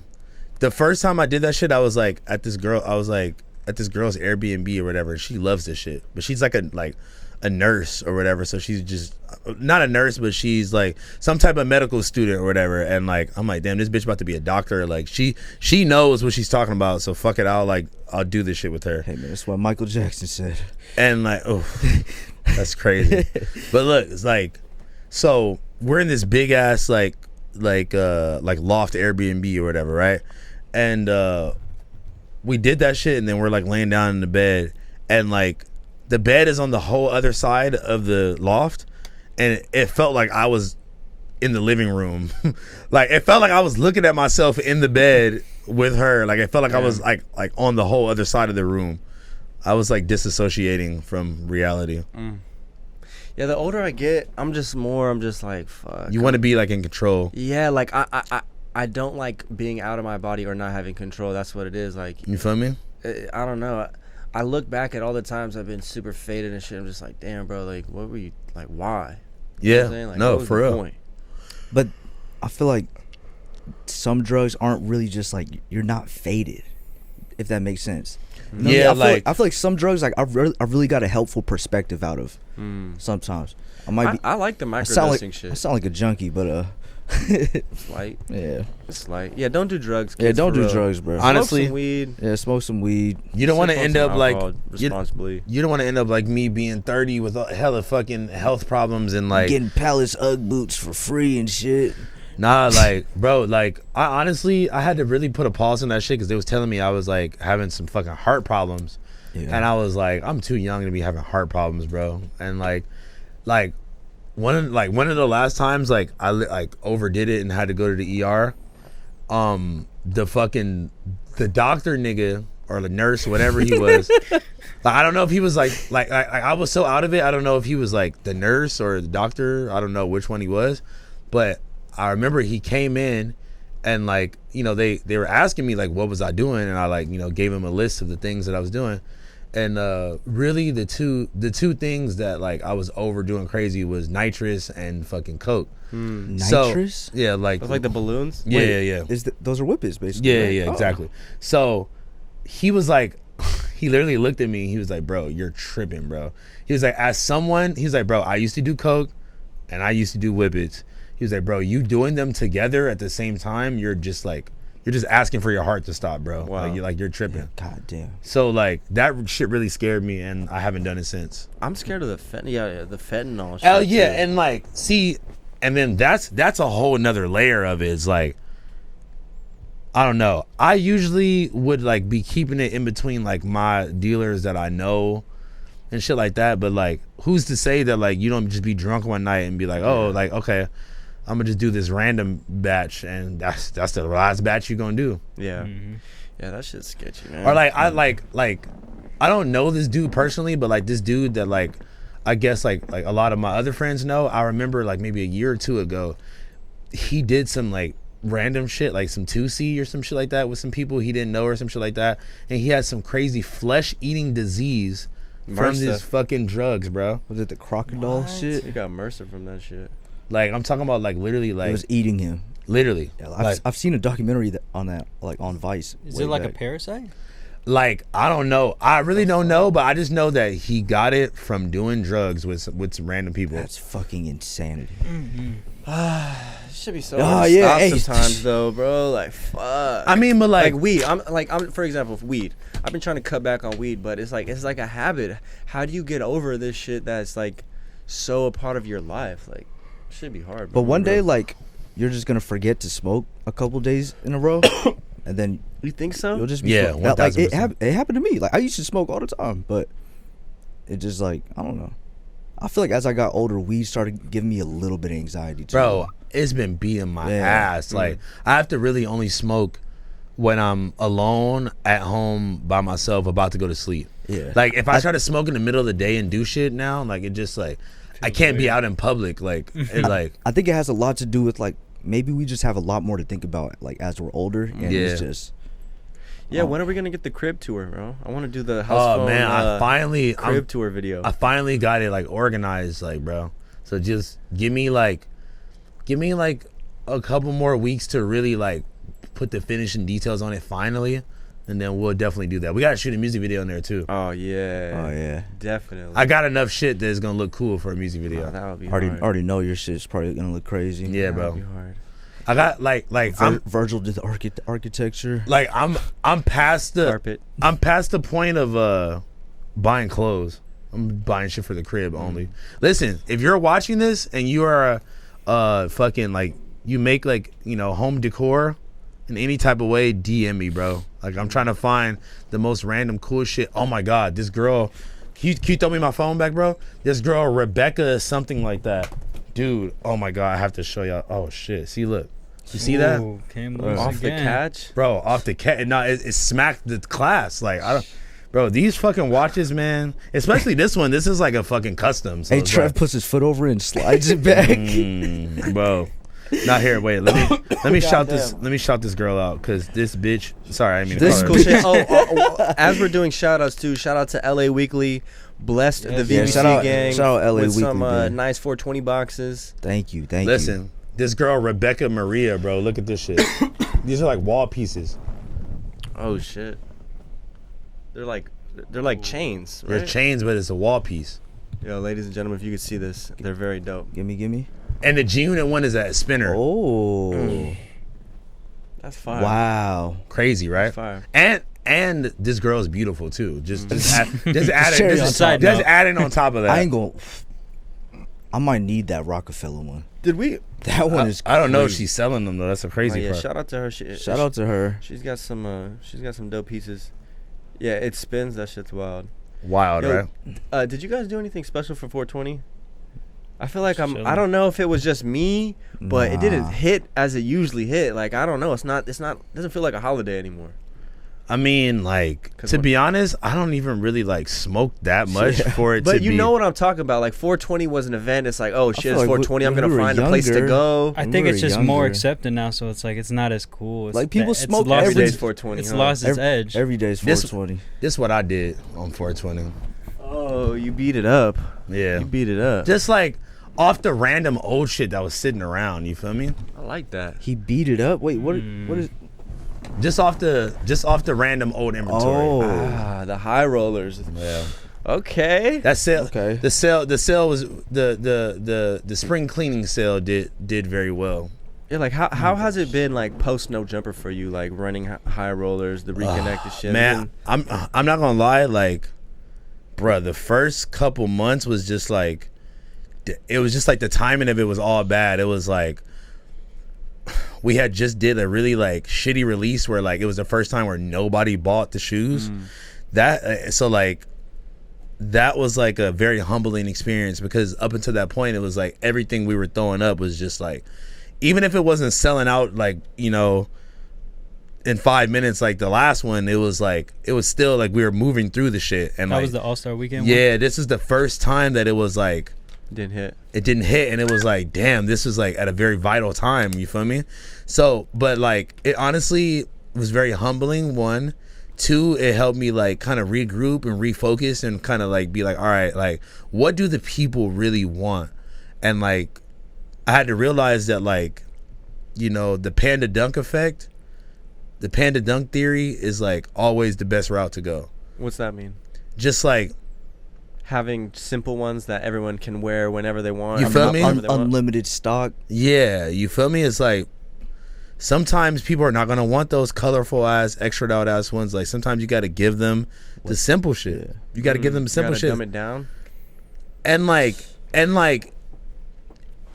the first time I did that shit, I was like at this girl's Airbnb or whatever. She loves this shit, but she's like a nurse or whatever. So she's just not a nurse, but she's like some type of medical student or whatever. And like, I'm like, damn, this bitch about to be a doctor. Like she knows what she's talking about. So fuck it, I'll do this shit with her. Hey man, that's what Michael Jackson said. And like, oh, that's crazy. But look, it's like, so we're in this big ass like loft Airbnb or whatever, right? And we did that shit, and then we're like laying down in the bed, and like the bed is on the whole other side of the loft, and it felt like I was in the living room. Like it felt like I was looking at myself in the bed with her. Like it felt like I was like on the whole other side of the room. I was like disassociating from reality. Yeah, the older I get, I'm just like, fuck. You want to be like in control. Yeah, like I don't like being out of my body or not having control. That's what it is. Like, You feel me? I don't know. I look back at all the times I've been super faded and shit. I'm just like, damn, bro. Like, what were you like? Why? You know what I'm saying? Like, No, what was for the real. point? But I feel like some drugs aren't really just like you're not faded, if that makes sense. You know what I mean? I feel like some drugs like I really got a helpful perspective out of. Sometimes I like the I sound microdosing like shit. I sound like a junkie, but It's light. yeah. It's light. Yeah, don't do drugs. Yeah, Kids, don't for do real. drugs, bro. Honestly, Smoke some weed. Yeah, smoke some weed. You don't want to Sip on end some up like alcohol responsibly. you don't want to end up like me being 30 with hella fucking health problems and like Getting Palace Ugg boots for free and shit. Nah, like, bro, like, I honestly, I had to really put a pause on that shit because they was telling me I was, like, having some fucking heart problems. Yeah. And I was like, I'm too young to be having heart problems, bro. And, like, one of the last times, like, I, like, overdid it and had to go to the ER, the doctor nigga or the nurse, whatever he was, like, I don't know if he was, like, I was so out of it, I don't know if he was, like, the nurse or the doctor. I don't know which one he was. But I remember he came in and like, you know, they were asking me like what was I doing, and I like, you know, gave him a list of the things that I was doing. And really the two things that like I was overdoing crazy was nitrous and fucking coke. Nitrous? So, yeah, like That's like the balloons. yeah. Those are whippets, basically. Yeah, right? yeah, exactly. So he was like, he literally looked at me. He was like, bro, you're tripping, bro. He was like, as someone, he's like, bro, I used to do coke and I used to do whippets. He was like, bro, you doing them together at the same time, you're just asking for your heart to stop, bro. Wow. You're tripping. Yeah, God damn. So like that shit really scared me, and I haven't done it since. I'm scared of the the fentanyl shit. Oh yeah, too. and like, see, and then that's a whole another layer of it. It's like, I don't know. I usually would like be keeping it in between like my dealers that I know and shit like that. But like, who's to say that like you don't just be drunk one night and be like, oh, like okay, I'm gonna just do this random batch, and that's the last batch you're gonna do. Yeah. Yeah, that shit's sketchy, man. Or like I like I don't know this dude personally, but like this dude that like I guess like a lot of my other friends know. I remember like maybe a year or two ago, he did some like random shit, like some 2C or some shit like that with some people he didn't know or some shit like that, and he had some crazy flesh eating disease from these fucking drugs, bro. Was it the crocodile shit? You got MRSA from that shit. Like I'm talking about like literally like It was eating him. literally. Yeah, I've seen a documentary on that, like on Vice. Is way it like back. a parasite? Like I don't know. I really don't know, but I just know that he got it from doing drugs with some random people. That's fucking insanity. Should be so Oh, hard to yeah, stop hey. sometimes though, bro. Like fuck. I mean, but like weed. I'm for example, weed. I've been trying to cut back on weed, but it's like a habit. How do you get over this shit that's like so a part of your life? Like, it should be hard. But one bro. day, like, you're just gonna forget to smoke a couple days in a row, and then You think so? you'll just be Yeah, smoking. Like it 1000%. happened to me. Like I used to smoke all the time, but it just like I don't know. I feel like as I got older, weed started giving me a little bit of anxiety too. Bro, it's been beating my Yeah. ass. Like I have to really only smoke when I'm alone at home by myself about to go to sleep. Yeah. Like if I try to smoke in the middle of the day and do shit now, like it just like I can't be out in public. Like it's like I think it has a lot to do with like maybe we just have a lot more to think about like as we're older, and it's just Yeah, when are we gonna get the crib tour, bro? I want to do the Housephone. oh man, I crib tour video. I finally got it like organized, like bro. So just give me like a couple more weeks to really like put the finishing details on it finally, and then we'll definitely do that. We gotta shoot a music video in there too. Oh yeah. oh yeah. Definitely. I got enough shit that's gonna look cool for a music video. Oh, that would be Already hard. know your shit's probably gonna look crazy. Yeah, That bro. would be hard. I got like Virgil did the architecture. I'm past the Carpet. I'm past the point of buying clothes. I'm buying shit for the crib only. Listen, if you're watching this and you are fucking like you make like, you know, home decor in any type of way, DM me, bro. Like I'm trying to find the most random cool shit. Oh my god, this girl, can you throw me my phone back, bro? This girl Rebecca something like that. Dude, oh my god, I have to show y'all. Oh shit, see, look, you see that, Ooh, came loose Off the again. catch. bro? Off the cat, no, it smacked the class. Like I don't, Bro, these fucking watches, man. Especially this one. This is like a fucking custom. So Hey, it's Trev like, puts his foot over it and slides it back. bro. Not here. Wait. Let me shout this. Let me shout this girl out because this bitch. Sorry, I mean to This call her Cool a bitch. shit. As we're doing shout outs too, shout out to LA Weekly, blessed the Yeah, VBC shout out- gang shout out LA with Weekly, some man. nice 420 boxes. Thank you. Listen, this girl Rebecca Maria, bro. Look at this shit. These are like wall pieces. Oh shit. They're like chains, right? They're chains, but it's a wall piece. Yo, ladies and gentlemen, if you could see this, they're very dope. Gimme. And the G-Unit one is a spinner. Oh. That's fire. Wow. Crazy, right? Fire. And this girl is beautiful too. Just adding Cherry on top. just adding on top of that. I ain't gonna. I might need that Rockefeller one. Did we? That one is. I don't know if crazy. she's selling them though. That's a Oh, crazy yeah, part. shout out to her. Shout out to her. She's got some dope pieces. Yeah, it spins. That shit's wild. Wild, Yo, right? Did you guys do anything special for 420? I feel like Chilling. I don't know if it was just me, but it didn't Nah. hit as it usually hit. Like, I don't know. It doesn't feel like a holiday anymore. I mean, like, 'Cause to what- be honest, I don't even really like smoke that much for it to But be. you know what I'm talking about. Like, 420 was an event. It's like, oh shit, feel it's like 420. I'm when gonna we were find a place to younger- go. I When think we it's were just more younger. accepted now, so it's like it's not as cool. It's Like, people it's smoke lost every Every day. day's its, 420. it's huh? lost its edge. Every day's This- 420. This is what I did on 420. Oh, you beat it up. Yeah. You beat it up. Just like off the random old shit that was sitting around. You feel me? I like that. He beat it up. Wait, what is? Just off the random old inventory. Oh. Ah, the high rollers. Yeah. Okay. That sale. Okay. The sale was the spring cleaning sale did very well. Yeah, like how has it been like post no jumper for you? Like running high rollers, the reconnected shit. Man, I'm not gonna lie, like, bruh, the first couple months was just like, it was just like the timing of it was all bad. It was like we had just did a really like shitty release where like it was the first time where nobody bought the shoes. That so like that was like a very humbling experience because up until that point it was like everything we were throwing up was just like, even if it wasn't selling out like, you know, in 5 minutes like the last one, it was still like we were moving through the shit. And That like, was the All-Star Weekend one? yeah, this is the first time that it was like didn't hit. it didn't hit, and it was like, damn, this was like at a very vital time, you feel me? So but like it honestly was very humbling. One, two, it helped me like kind of regroup and refocus and kind of like be like, all right, like what do the people really want? And like I had to realize that, like, you know, the panda dunk effect, the panda dunk theory is like always the best route to go. What's that mean? Just like, Having simple ones that everyone can wear whenever they want. You feel me? whenever they want. Unlimited stock. yeah, you feel me? It's like sometimes people are not gonna want those colorful ass, extra out ass ones. Like sometimes you got to give them the simple shit. Yeah. You got to give them You simple gotta shit. dumb it down. And like,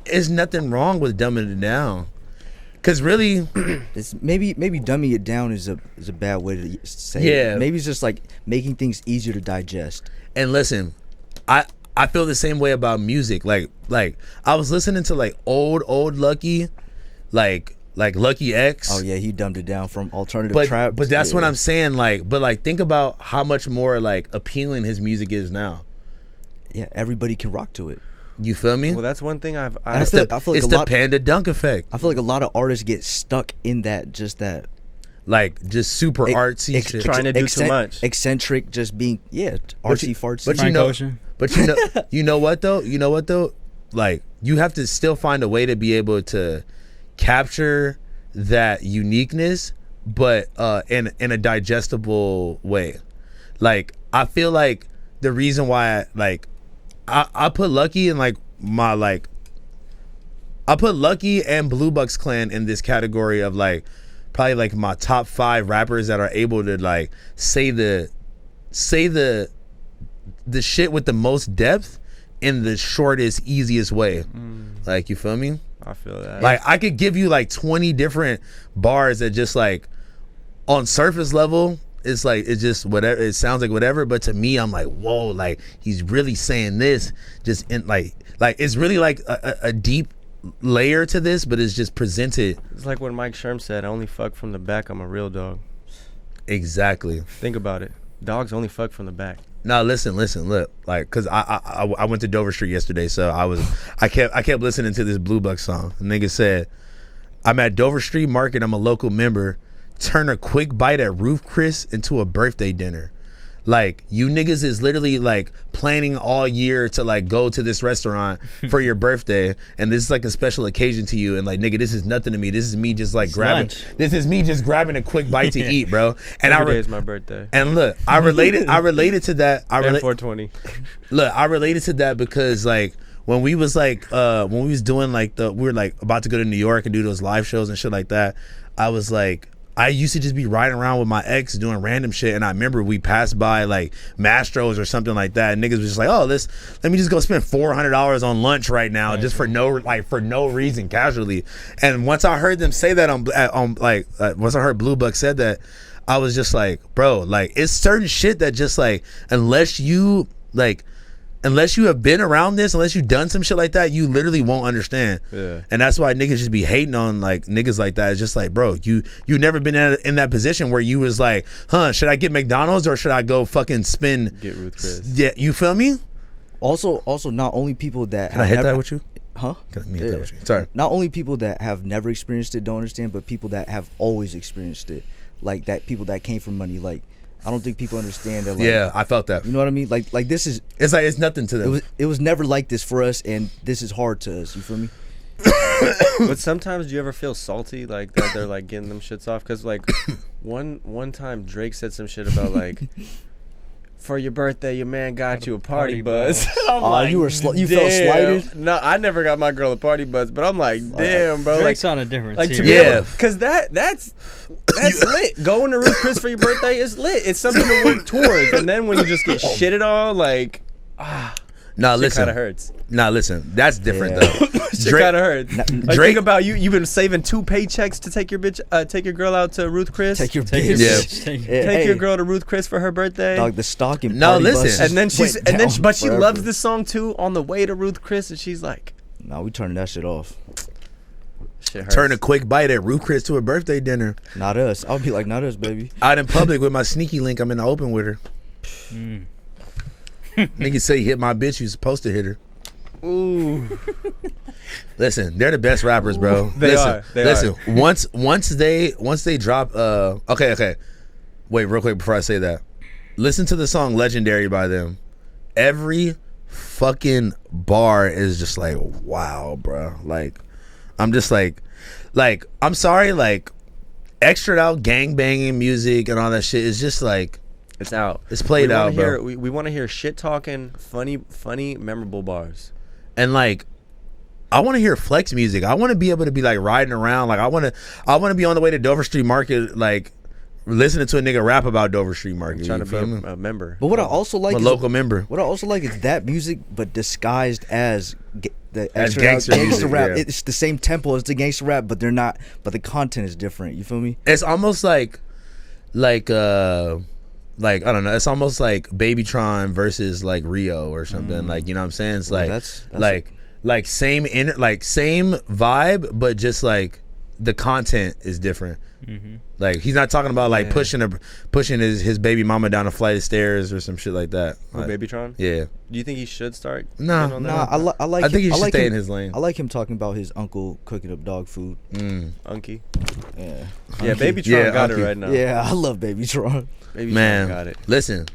there's nothing wrong with dumbing it down. Cause really, It's maybe dumbing it down is a bad way to say Yeah. it. Maybe it's just like making things easier to digest. and listen, I feel the same way about music. Like I was listening to like old Lucky, like Lucky X. Oh yeah, he dumbed it down from alternative But trap. but that's what Yeah. I'm saying. Like, but like think about how much more like appealing his music is now. Yeah, everybody can rock to it. You feel me? Well, that's one thing I I It's feel the, like a it's the lot- panda dunk effect. I feel like a lot of artists get stuck in that Like just super ex- artsy ex- shit. Trying to do too much. eccentric, just being artsy fartsy. but you Frank know, Ocean. but you know what though? Like you have to still find a way to be able to capture that uniqueness, but in a digestible way. Like I feel like the reason why I put Lucky in like my like I put Lucky and Blue Bucks Clan in this category of like probably like my top 5 rappers that are able to like say the shit with the most depth in the shortest, easiest way. Like, you feel me? I feel that. Like I could give you like 20 different bars that just like on surface level it's like it's just whatever, it sounds like whatever, but to me I'm like, whoa, like he's really saying this just in like it's really like a deep layer to this, but it's just presented It's like when Mike Sherm said, "I only fuck from the back. I'm a real dog." exactly. Think about it. Dogs only fuck from the back. No, listen, look, like, cause I went to Dover Street yesterday, so I kept listening to this Blue Buck song. The nigga said, "I'm at Dover Street Market. I'm a local member. Turn a quick bite at Ruth Chris into a birthday dinner." Like, you niggas is literally like planning all year to like go to this restaurant for your birthday, and this is like a special occasion to you. And like, nigga, this is nothing to me. This is me just like grabbing. Lunch. This is me just grabbing a quick bite to eat, bro. And Every day is my birthday. And look, I related to that. And 420. Look, I related to that because like when we was like when we was doing like we were like about to go to New York and do those live shows and shit like that, I was like, I used to just be riding around with my ex doing random shit, and I remember we passed by like Mastro's or something like that, and niggas was just like, "Oh, let me just go spend $400 on lunch right now, just for no reason, casually." And once I heard them say that once I heard Blue Buck said that, I was just like, bro, like, it's certain shit that just like unless you have been around this, unless you've done some shit like that, you literally won't understand. Yeah. And that's why niggas just be hating on like niggas like that. It's just like, bro, you never been in that position where you was like, should I get McDonald's or should I go fucking Get Ruth Chris. Yeah, you feel me? Also, not only people that Can I hit that with you? Huh? Can I hit that with you? Sorry. Not only people that have never experienced it don't understand, but people that have always experienced it. Like that, people that came from money. Like, I don't think people understand that. Like, Yeah, I felt that. you know what I mean? Like this is. It's like it's nothing to them. It was never like this for us, and this is hard to us. You feel me? But sometimes do you ever feel salty like that they're like getting them shits off? Because like one time Drake said some shit about like, for your birthday your man got you a party buzz. I'm like, you felt damn. slighted? No, I never got my girl a party buzz, but I'm like, damn, bro. Drake's Like, on a different like to tier. be Yeah. able, because that's lit. Going to Ruth Chris for your birthday is lit. It's something to work towards. And then when you just get shitted on, like, Nah, shit listen. kind of hurts. Nah, listen. That's different Yeah. though. Shit kind of hurts. Like, Drake- think about you. You've been saving 2 paychecks to take your girl out to Ruth Chris. Take your Take bitch. Yeah. Take Yeah, Take hey, your girl to Ruth Chris for her birthday. Dog, the stock and No, party listen. buses and then went down she forever. loves this song too on the way to Ruth Chris, and she's like, Nah, we turning that shit off. shit hurts. Turn a quick bite at Ruth Chris to a birthday dinner. Not us. I'll be like, not us, baby. Out in public with my sneaky link, I'm in the open with her. Niggas say hit my bitch, you supposed to hit her. Ooh. Listen, they're the best rappers, bro. They listen, are. They listen. are. Once they drop okay. Wait, real quick before I say that. Listen to the song Legendary by them. Every fucking bar is just like, wow, bro. Like, I'm just like I'm sorry, like extra out gangbanging music and all that shit is just like It's out. It's played out, bro. We want to hear shit talking, funny, memorable bars. And like, I want to hear flex music. I want to be able to be like riding around. Like I want to be on the way to Dover Street Market, like listening to a nigga rap about Dover Street Market. Trying to feel me? be a member. But what I also like I'm a is local member. What I also like is that music, but disguised as the As extra gangster music, rap. yeah. It's the same tempo as the gangster rap, but they're not. But the content is different. You feel me? It's almost like I don't know. It's almost like Babytron versus like Rio or something. Like, you know what I'm saying? It's Well, like that's like same same vibe, but just like the content is different. Mm-hmm. Like he's not talking about like pushing his baby mama down a flight of stairs or some shit like that. Who, Like, Babytron? Yeah. Do you think he should start? No. getting on that? Nah, I like. I think he him, should I like stay him, in his lane. I like him talking about his uncle cooking up dog food. Unky. Yeah. Yeah, Babytron Yeah, got Unky. it right now. Yeah, I love Baby Tron. Babytron Man, got it. listen,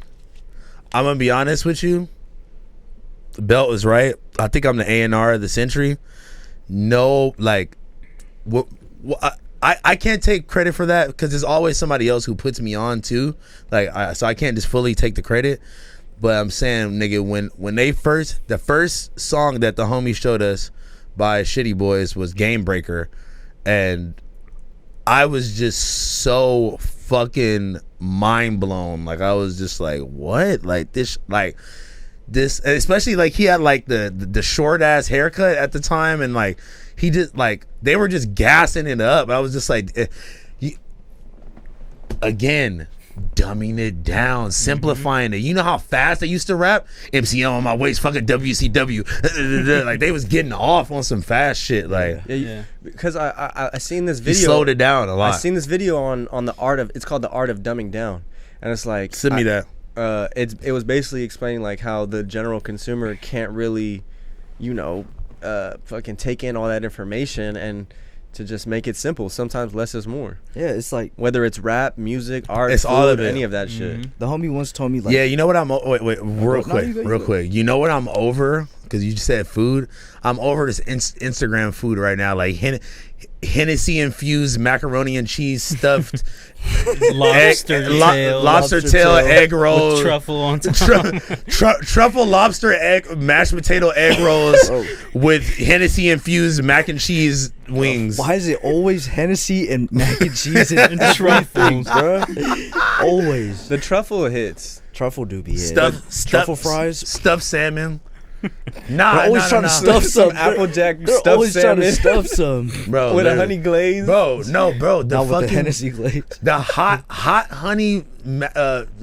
I'm gonna be honest with you. The Belt was right. I think I'm the A&R of the century. No, like, I can't take credit for that because there's always somebody else who puts me on too. Like, so I can't just fully take the credit. But I'm saying, nigga, when the first song that the homie showed us by Shitty Boys was Game Breaker, and I was just so fucking mind blown. Like, I was just like, what? Like this, and especially like he had like the short ass haircut at the time, and like he just like they were just gassing it up. I was just like, again, dumbing it down, simplifying it. You know how fast they used to rap? MCM on my waist, fucking WCW. Like they was getting off on some fast shit. Like Yeah. Because I seen this video. he slowed it down a lot. I seen this video on the art of, it's called The Art of Dumbing Down. and it's like Send me that. It was basically explaining like how the general consumer can't really, fucking take in all that information, and to just make it simple, sometimes less is more. Yeah, it's like whether it's rap, music, art, it's food, all of it. any of that shit. the homie once told me like, Yeah, you know what I'm wait real No, quick. You know what I'm over? Because you just said food. I'm over this Instagram food right now, like Hennessy infused macaroni and cheese stuffed lobster tail egg rolls with truffle on top. truffle lobster egg mashed potato egg rolls with Hennessy infused mac and cheese wings. Why is it always Hennessy and mac and cheese and truffles, bro? Always. The truffle hits. Truffle do be hit. Truffle fries, stuffed salmon. They're always trying to stuff some Applejack They're stuffed always trying to salmon. stuff some, bro, with a literally. honey glaze. Bro, no, bro, the not with the fucking Hennessy glaze. the hot honey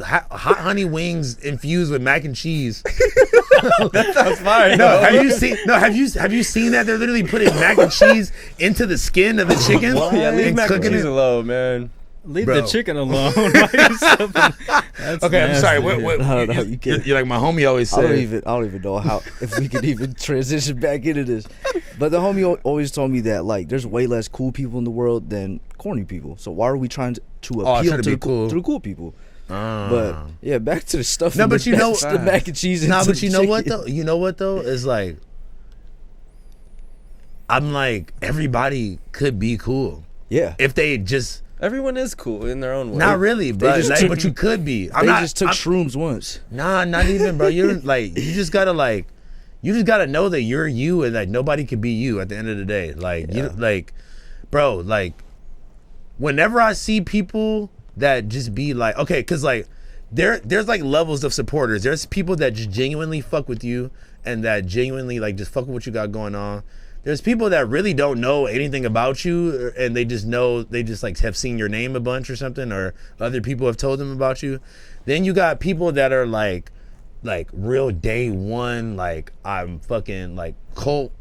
hot honey wings infused with mac and cheese. That sounds fire. No, have you seen that? They're literally putting mac and cheese into the skin of the chicken Yeah, leave and mac and cooking cheese it. alone, man. Leave Bro. the chicken alone. Why are you stuffing- That's Okay, I'm sorry. nasty. What, No, you can't. you're like my homie always I said. don't even know how if we could even transition back into this. But the homie always told me that like there's way less cool people in the world than corny people. So why are we trying to appeal to to be the cool people? But yeah, back to the stuff. No, in but the, you know- the mac and cheese. Nah, into but you the know what chicken. though? You know what though? Is like I'm like everybody could be cool Yeah, if they just Everyone is cool in their own way. not really, but just like, took- but you could be. they just took shrooms once. Nah, not even, bro. You're like, you just gotta know that you're you, and like nobody could be you at the end of the day. Like you, like, bro, like, whenever I see people that just be like, okay, cause like, there's like levels of supporters. There's people that just genuinely fuck with you, and that genuinely like just fuck with what you got going on. There's people that really don't know anything about you, and they just like have seen your name a bunch or something, or other people have told them about you. Then you got people that are like real day one, like I'm fucking like cult,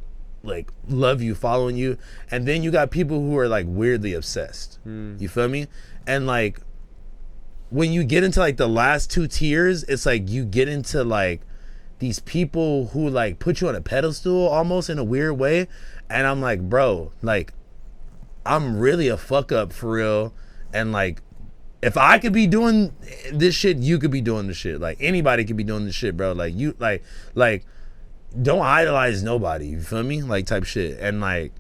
like love you, following you. And then you got people who are like weirdly obsessed. You feel me? And like when you get into like the last two tiers, it's like you get into like these people who like put you on a pedestal almost in a weird way. And I'm like, bro, like I'm really a fuck up for real. And like, if I could be doing this shit, you could be doing this shit. Like anybody could be doing this shit, bro. Like you like don't idolize nobody. You feel me? Like type shit. And like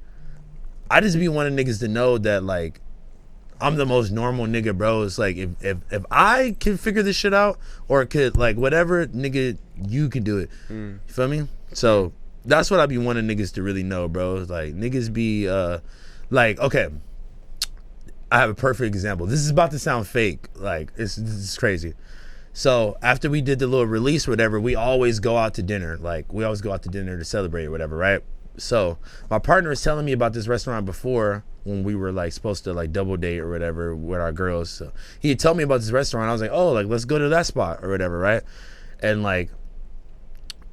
I just be wanting niggas to know that like I'm the most normal nigga, bro. It's like if I can figure this shit out, or could like whatever, nigga, you can do it. You feel me? So that's what I be wanting niggas to really know, bro. It's like niggas be like, okay, I have a perfect example. This is about to sound fake. Like this is crazy. So after we did the little release or whatever, we always go out to dinner. Like we always go out to dinner to celebrate or whatever, right? So my partner was telling me about this restaurant before, when we were like supposed to like double date or whatever with our girls. So he had told me about this restaurant. I was like, oh, like let's go to that spot or whatever, right? And like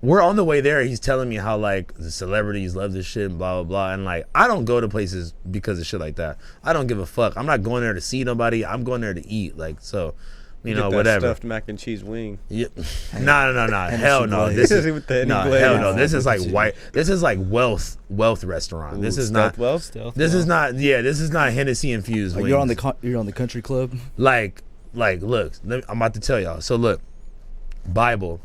we're on the way there. He's telling me how like the celebrities love this shit and blah blah blah. And like I don't go to places because of shit like that. I don't give a fuck. I'm not going there to see nobody. I'm going there to eat. Like so. You know, that whatever. Stuffed mac and cheese wing. Yeah. No. Hell no. glaze. This is With the no. glaze. Hell no. This Yeah, is like with the white. This is like wealth restaurant. This is not. Stealth This well. is not. Yeah. This is not Hennessy infused. Like Wings. you're on the country club. Like look. I'm about to tell y'all. So look, Bible,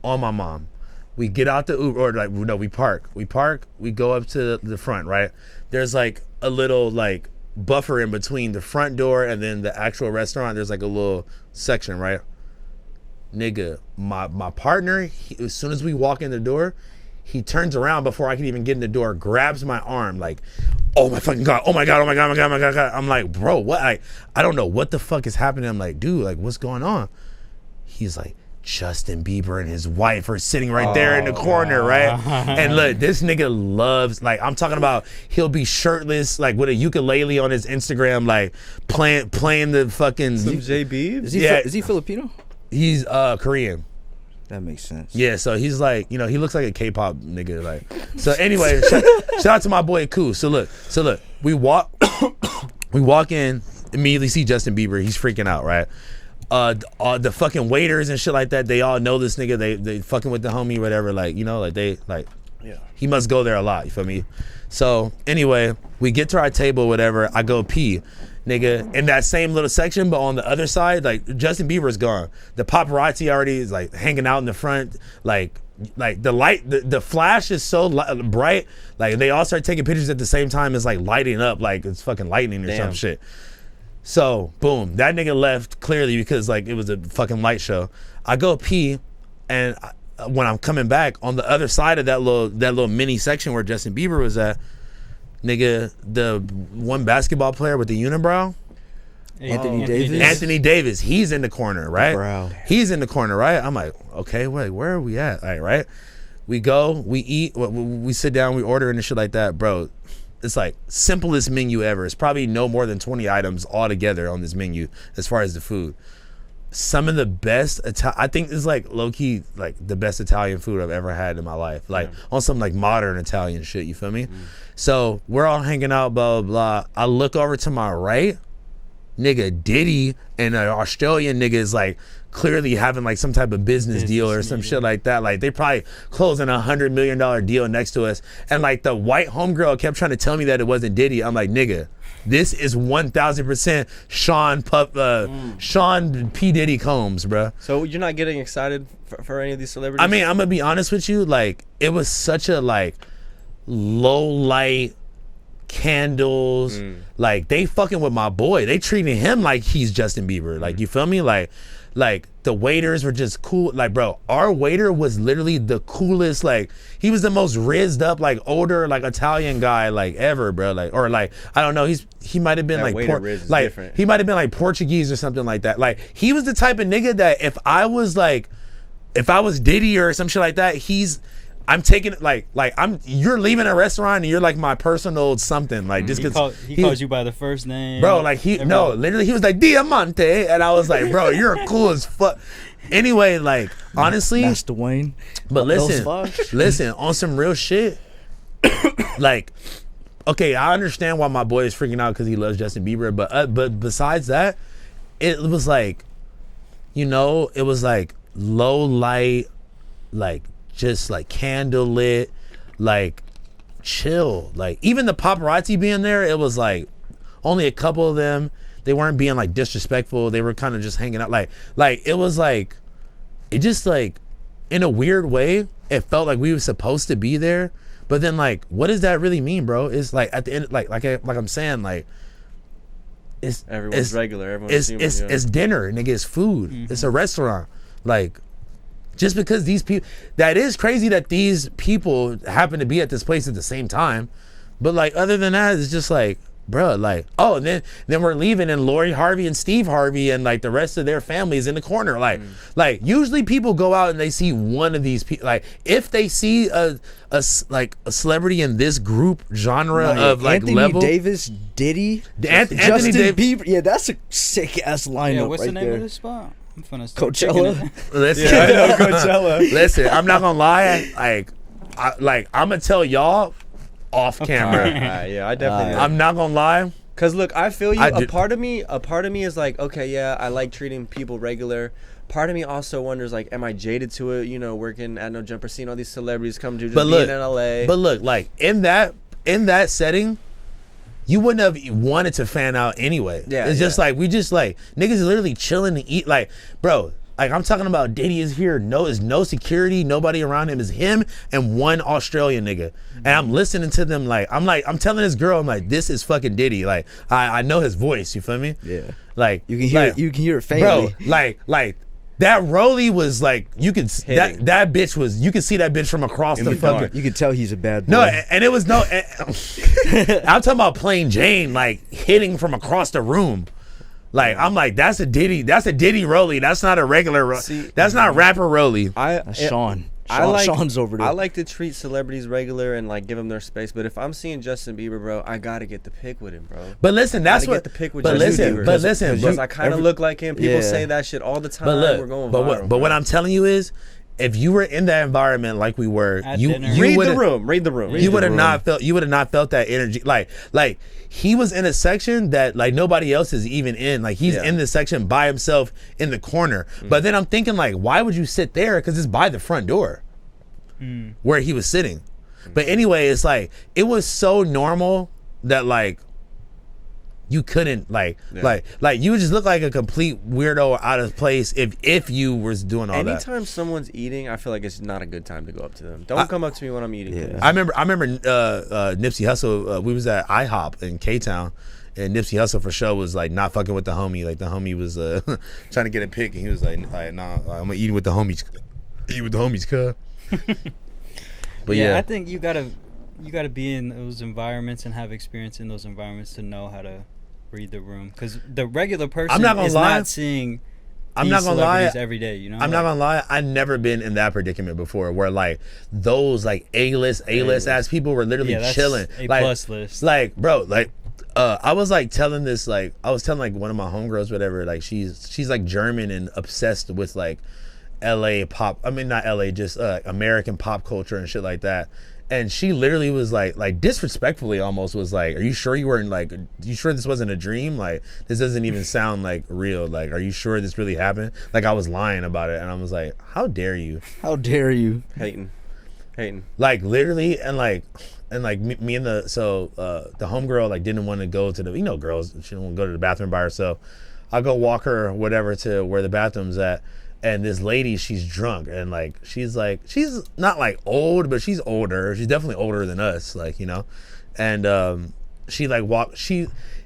on my mom. We get out the Uber, or like no, we park. We go up to the front. Right. There's like a little like buffer in between the front door and then the actual restaurant. There's like a little section, right? Nigga, my partner, as soon as we walk in the door, he turns around before I can even get in the door, grabs my arm, like, oh my fucking god, oh my god. I'm like, bro, what? I don't know what the fuck is happening. I'm like, dude, like, what's going on? He's like, Justin Bieber and his wife are sitting right there in the corner, right? And look, this nigga loves, like, I'm talking about, he'll be shirtless, like with a ukulele on his Instagram, like playing the fucking. Some JB? Is he Filipino? He's Korean. That makes sense. Yeah, so he's like, you know, he looks like a K-pop nigga, like. So anyway, shout out to my boy Koo. So look, we walk in, immediately see Justin Bieber. He's freaking out, right? the fucking waiters and shit like that, they all know this nigga. They fucking with the homie, whatever. Like, you know, like they like. Yeah. He must go there a lot. You feel me? So anyway, we get to our table, whatever. I go pee, nigga, in that same little section, but on the other side, like Justin Bieber's gone. The paparazzi already is like hanging out in the front, like the light, the flash is so bright, like they all start taking pictures at the same time. It's like lighting up, like it's fucking lightning or some shit. So boom, that nigga left clearly because like it was a fucking light show. I go pee, and when I'm coming back on the other side of that little mini section where Justin Bieber was at, nigga, the one basketball player with the unibrow, Anthony Davis, he's in the corner, right? Bro. He's in the corner, right? I'm like, okay, wait, where are we at? All right. We go, we eat, we sit down, we order and shit like that, bro. It's like simplest menu ever. It's probably no more than 20 items all together on this menu as far as the food. Some of the best I think it's like low-key like the best Italian food I've ever had in my life, like on some like modern Italian shit, you feel me? So we're all hanging out, blah blah blah. I look over to my right, nigga, Diddy and an Australian nigga is like clearly having like some type of business deal or some shit like that. Like they probably closing $100 million deal next to us, and like the white homegirl kept trying to tell me that it wasn't Diddy. I'm like, nigga, this is 1000% Sean P. Diddy Combs, bro. So you're not getting excited for any of these celebrities? I mean, I'm gonna be honest with you. Like, it was such a like low light candles. Like they fucking with my boy. They treating him like he's Justin Bieber. Like, you feel me? Like the waiters were just cool. Like, bro, our waiter was literally the coolest. Like, he was the most rizzed up, like older, like Italian guy, like ever, bro. Like, or like, I don't know. He might have been that like, different. He might have been like Portuguese or something like that. Like, he was the type of nigga that if I was Diddy or some shit like that, I'm taking it like you're leaving a restaurant and you're like my personal something, like just because he calls you by the first name, bro. Like literally he was like Diamante, and I was like, bro, you're cool as fuck. Anyway, like honestly, Master Wayne. but listen, on some real shit, like, okay, I understand why my boy is freaking out because he loves Justin Bieber, but besides that, it was like, you know, it was like low light, like just like candle lit, like chill. Like even the paparazzi being there, it was like only a couple of them. They weren't being like disrespectful. They were kind of just hanging out. Like it was like, it just like in a weird way, it felt like we were supposed to be there. But then like, what does that really mean, bro? It's like at the end, like I'm saying, like everyone's regular. It's dinner, nigga. It's food. It's a restaurant. Like, just because these people, that is crazy that these people happen to be at this place at the same time. But like, other than that, it's just like, bro, like, oh, and then we're leaving and Lori Harvey and Steve Harvey and like the rest of their families in the corner. Like usually people go out and they see one of these people. Like if they see a celebrity in this group genre of like Anthony level. Davis, Diddy, Anthony Justin Bieber. Yeah, that's a sick ass lineup. Yeah, what's right the name there. of this spot? I'm finna start Coachella. Listen, Yeah, I know Coachella. Listen, I'm not gonna lie. I'm gonna tell y'all off camera. Yeah, I definitely. I'm not gonna lie. Cause look, I feel you. A part of me is like, okay, yeah, I like treating people regular. Part of me also wonders, like, am I jaded to it? You know, working at No Jumper, seeing all these celebrities come to just being in LA. But look, like in that setting, you wouldn't have wanted to fan out anyway. Yeah, it's just like we just like niggas is literally chilling and eat. Like, bro, like I'm talking about Diddy is here. There's no security. Nobody around him. Is him and one Australian nigga. And I'm listening to them. I'm telling this girl, I'm like, this is fucking Diddy. Like I know his voice. You feel me? Yeah. Like You can hear it faintly. Bro, like that Rolly was like, you could that bitch was, you could see that bitch from across the fucking. You could tell he's a bad boy. No, and it was no. I'm talking about plain Jane, like hitting from across the room. Like I'm like, that's a Diddy Rolly. That's not a regular. That's not rapper Rolly. Sean's over there. I like to treat celebrities regular and like give them their space. But if I'm seeing Justin Bieber, bro, I gotta get the pic with him, bro. But listen, that's what. Get the pic with but Justin Bieber. Listen, because I kind of look like him. People say that shit all the time. But look, we're going but viral, what I'm telling you is, if you were in that environment like we were, At you dinner. Read would've- the room. Read the room. you would have not felt that energy. Like he was in a section that like nobody else is even in. Like he's in this section by himself in the corner. But then I'm thinking like, why would you sit there? Because it's by the front door where he was sitting. But anyway, it's like it was so normal that like you couldn't like you would just look like a complete weirdo out of place if you was doing all that. Anytime someone's eating, I feel like it's not a good time to go up to them. Don't come up to me when I'm eating. Yeah. I remember Nipsey Hussle. We was at IHOP in K-Town, and Nipsey Hussle for sure was like not fucking with the homie. Like the homie was trying to get a pic, and he was like nah, I'm gonna eat with the homies. Eat with the homies, cuz. But yeah, I think you gotta be in those environments and have experience in those environments to know how to read the room. Because the regular person is not seeing. I'm not gonna lie. Every day, you know. I'm not gonna lie. I've never been in that predicament before, where like those like A-list ass people were literally chilling. A+ list. Like, bro, like. I was like telling this like I was telling like one of my homegirls whatever, like she's like German and obsessed with like LA pop, I mean not LA, just American pop culture and shit like that. And she literally was like disrespectfully almost was like, are you sure you weren't like, you sure this wasn't a dream? Like this doesn't even sound like real. Like, are you sure this really happened? Like I was lying about it. And I was like, how dare you? How dare you? Hating. Like literally, and like me and the homegirl like didn't want to go to the, you know, girls, she didn't want to go to the bathroom by herself. I go walk her or whatever to where the bathroom's at, and this lady, she's drunk, and like she's not like old, but she's older. She's definitely older than us, like, you know. And she like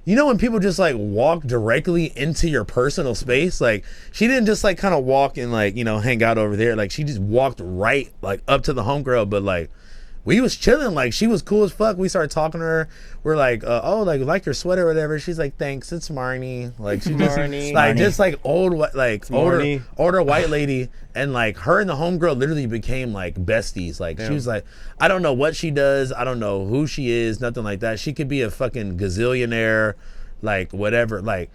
you know when people just like walk directly into your personal space, like she didn't just like kind of walk and like, you know, hang out over there. Like she just walked right like up to the homegirl, but like we was chilling, like she was cool as fuck. We started talking to her. We're like, oh, like your sweater or whatever. She's like, thanks, it's Marnie. Like she just like just like older white lady, and like her and the homegirl literally became like besties. Like she was like, I don't know what she does, I don't know who she is, nothing like that. She could be a fucking gazillionaire, like whatever. Like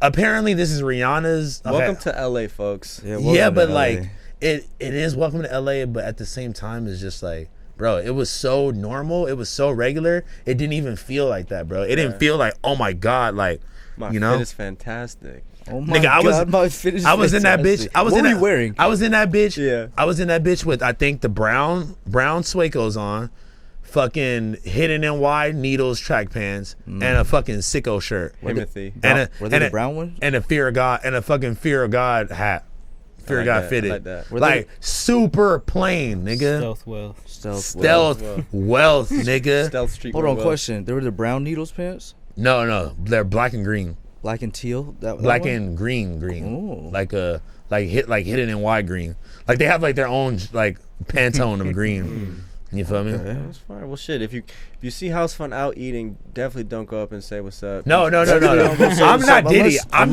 apparently this is Rihanna's. Welcome to LA, folks. Yeah, but like. It is welcome to LA, but at the same time, it's just like, bro, it was so normal, it was so regular, it didn't even feel like that, bro. It didn't feel like, oh my god, like, my you know, fit is fantastic. Oh my god, my fit is I was in that bitch. What were you wearing? I was in that bitch. Yeah. I was in that bitch with I think the brown Suecos on, fucking hidden and wide needles track pants, and a fucking sicko shirt. Timothy. Were they the brown ones? And a Fear of God and a fucking Fear of God hat. Fear of God fitted. I like that. Like super plain, nigga. Stealth wealth, nigga. Stealth street. Hold on, question. They were the brown needles pants? No, they're black and green. Black and teal? Black and green. Ooh. Like hidden and wide green. Like they have like their own like Pantone of green. You feel me? That's fine. Well, shit. If you see Housephone out eating, definitely don't go up and say what's up. No. I'm not Diddy. I'm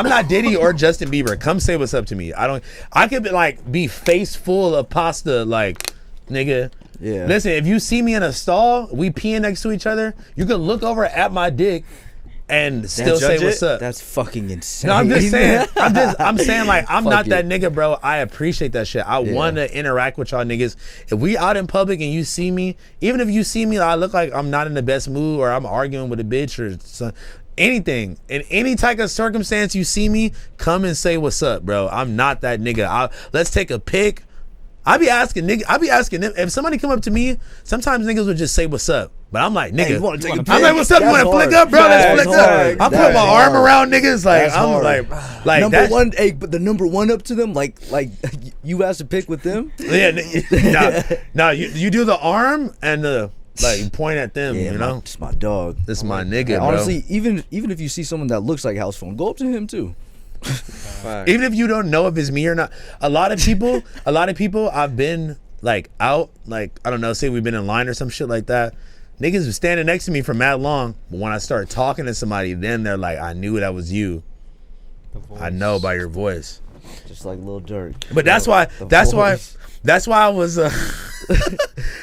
not Diddy or Justin Bieber. Come say what's up to me. I could be face full of pasta, like, nigga. Yeah. Listen, if you see me in a stall, we peeing next to each other, you can look over at my dick and still say what's up. That's fucking insane. No, I'm just saying. I'm saying like I'm not that it. nigga, bro. I appreciate that shit. I want to interact with y'all niggas. If we out in public and you see me, even if you see me, I look like I'm not in the best mood or I'm arguing with a bitch or anything. In any type of circumstance you see me, come and say what's up, bro. I'm not that nigga. Let's take a pic. I be asking them if somebody come up to me. Sometimes niggas would just say what's up, but I'm like, nigga, Hey, you wanna take a I'm like, what's up? You want to flick up, bro? Let's flick up. I'm putting my arm around niggas. Like I'm like number one. Hey, but the number one up to them, like you asked to pick with them. Yeah, no, you do the arm and the like you point at them. Yeah, you know, it's my dog. this is my nigga. And bro. honestly, even if you see someone that looks like Housephone, go up to him too. Even if you don't know if it's me or not, a lot of people I've been like out, like I don't know, say we've been in line or some shit like that. Niggas was standing next to me for mad long, but when I start talking to somebody, then they're like, I knew that was you. I know by your voice. Just like Lil Durk. But that's why I was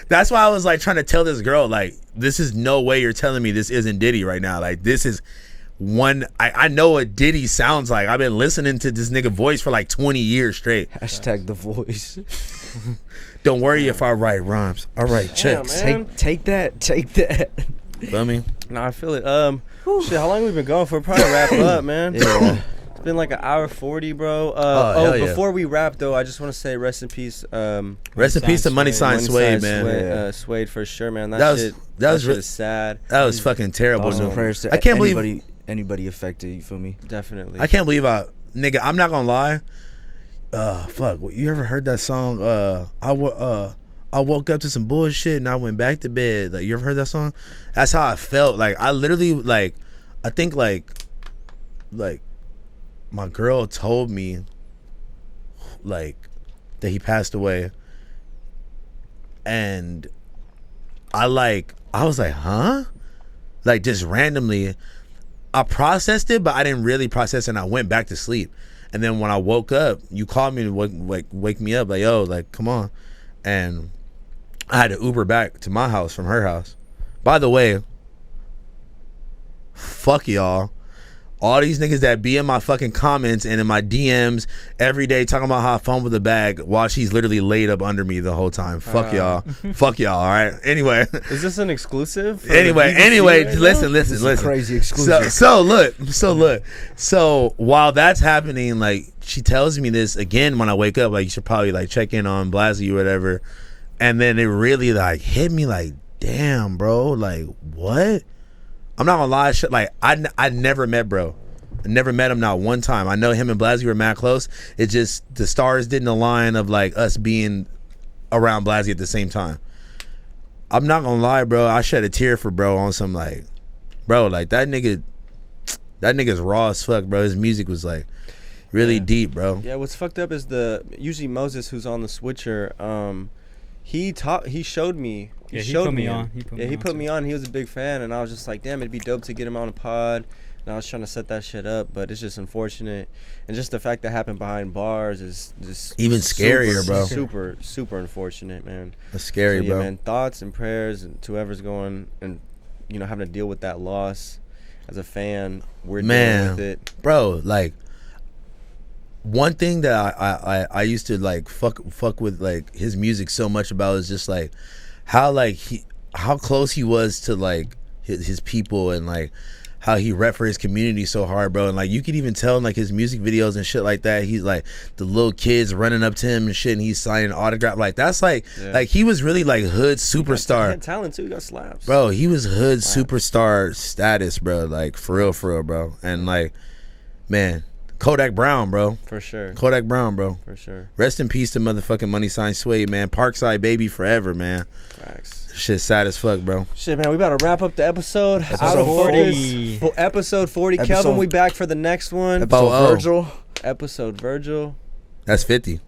that's why I was like trying to tell this girl, like, this is no way you're telling me this isn't Diddy right now. Like, this is I know what Diddy sounds like. I've been listening to this nigga voice for like 20 years straight. Hashtag the voice. Don't worry if I write rhymes. All right, checks. man. Take that. Feel me? No, I feel it. Shit, how long we been going for? Probably wrap up, man. Yeah. It's been like an hour 40, bro. hell yeah. Before we wrap though, I just want to say rest in peace. Rest in peace to MoneySign Suede, man. Suede, Suede for sure, man. That That was- shit. that That was shit re- is sad. That was fucking terrible. Thoughts and No. prayers to I can't believe anybody affected. You feel me? Definitely. I can't believe nigga, I'm not gonna lie. Fuck, you ever heard that song? I woke up to some bullshit and I went back to bed. Like, you ever heard that song? That's how I felt. Like, I literally, like, I think like my girl told me like that he passed away, and I was like, huh? Like, just randomly I processed it, but I didn't really process it, and I went back to sleep. And then when I woke up, you called me to wake me up, like, yo, like, come on. And I had to Uber back to my house from her house. By the way, fuck y'all. All these niggas that be in my fucking comments and in my DMs every day talking about how I fumbled the bag while she's literally laid up under me the whole time. Fuck y'all. Fuck y'all, all right? Anyway. Is this an exclusive? Anyway, listen. Crazy exclusive. So look. So while that's happening, like, she tells me this again when I wake up, like, you should probably like check in on Blasey or whatever. And then it really like hit me like, damn, bro, like, what? I'm not gonna lie, shit. Like, I never met bro. I never met him, not one time. I know him and Blasey were mad close. It just, the stars didn't align of like us being around Blasey at the same time. I'm not gonna lie, bro. I shed a tear for bro on some like, bro, like that nigga's raw as fuck, bro. His music was like really deep, bro. Yeah, what's fucked up is usually Moses, who's on the switcher, he showed me. He put me on. He put me on. He was a big fan, and I was just like, damn, it'd be dope to get him on a pod. And I was trying to set that shit up, but it's just unfortunate. And just the fact that happened behind bars is just even scarier, bro. Super unfortunate, man. That's scary, so, yeah, bro. Man, thoughts and prayers and to whoever's going and, you know, having to deal with that loss as a fan. We're dealing with it. Bro, like, one thing that I used to like fuck with like his music so much about is just like how close he was to like his people, and like how he rep for his community so hard, bro. And like, you could even tell in like his music videos and shit like that, he's like the little kids running up to him and shit, and he's signing autograph. Like, that's like like he was really like hood superstar. He had talent too. He got slaps, bro. He was hood superstar status, bro. Like, for real, bro. And like, man, Kodak Brown, bro. For sure. Kodak Brown, bro. For sure. Rest in peace to motherfucking MoneySign Suede, man. Parkside baby forever, man. Facts. Shit sad as fuck, bro. Shit, man, we about to wrap up the episode. Episode 40. Episode 40. Kelvin, we back for the next one. Episode Virgil. Episode Virgil. That's 50.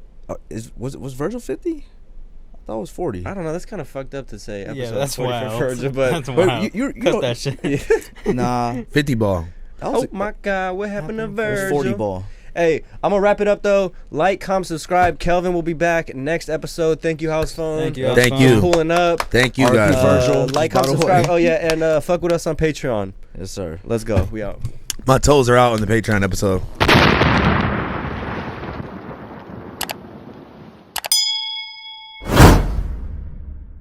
Was Virgil 50? I thought it was 40. I don't know. That's kind of fucked up to say episode Yeah, that's 40 wild. for Virgil, but That's wild. you Cut know- that shit. Nah. 50 ball. That was oh my God, what happened to it was Virgil? 40 ball. Hey, I'm gonna wrap it up though. Like, comment, subscribe. Kelvin will be back next episode. Thank you, Housephone. Thank you. Thank Housephone. you. Pulling up. Thank you, RP guys. Virgil. Like, By comment, the subscribe. way. Oh yeah, and fuck with us on Patreon. Yes, sir. Let's go. We out. My toes are out on the Patreon episode.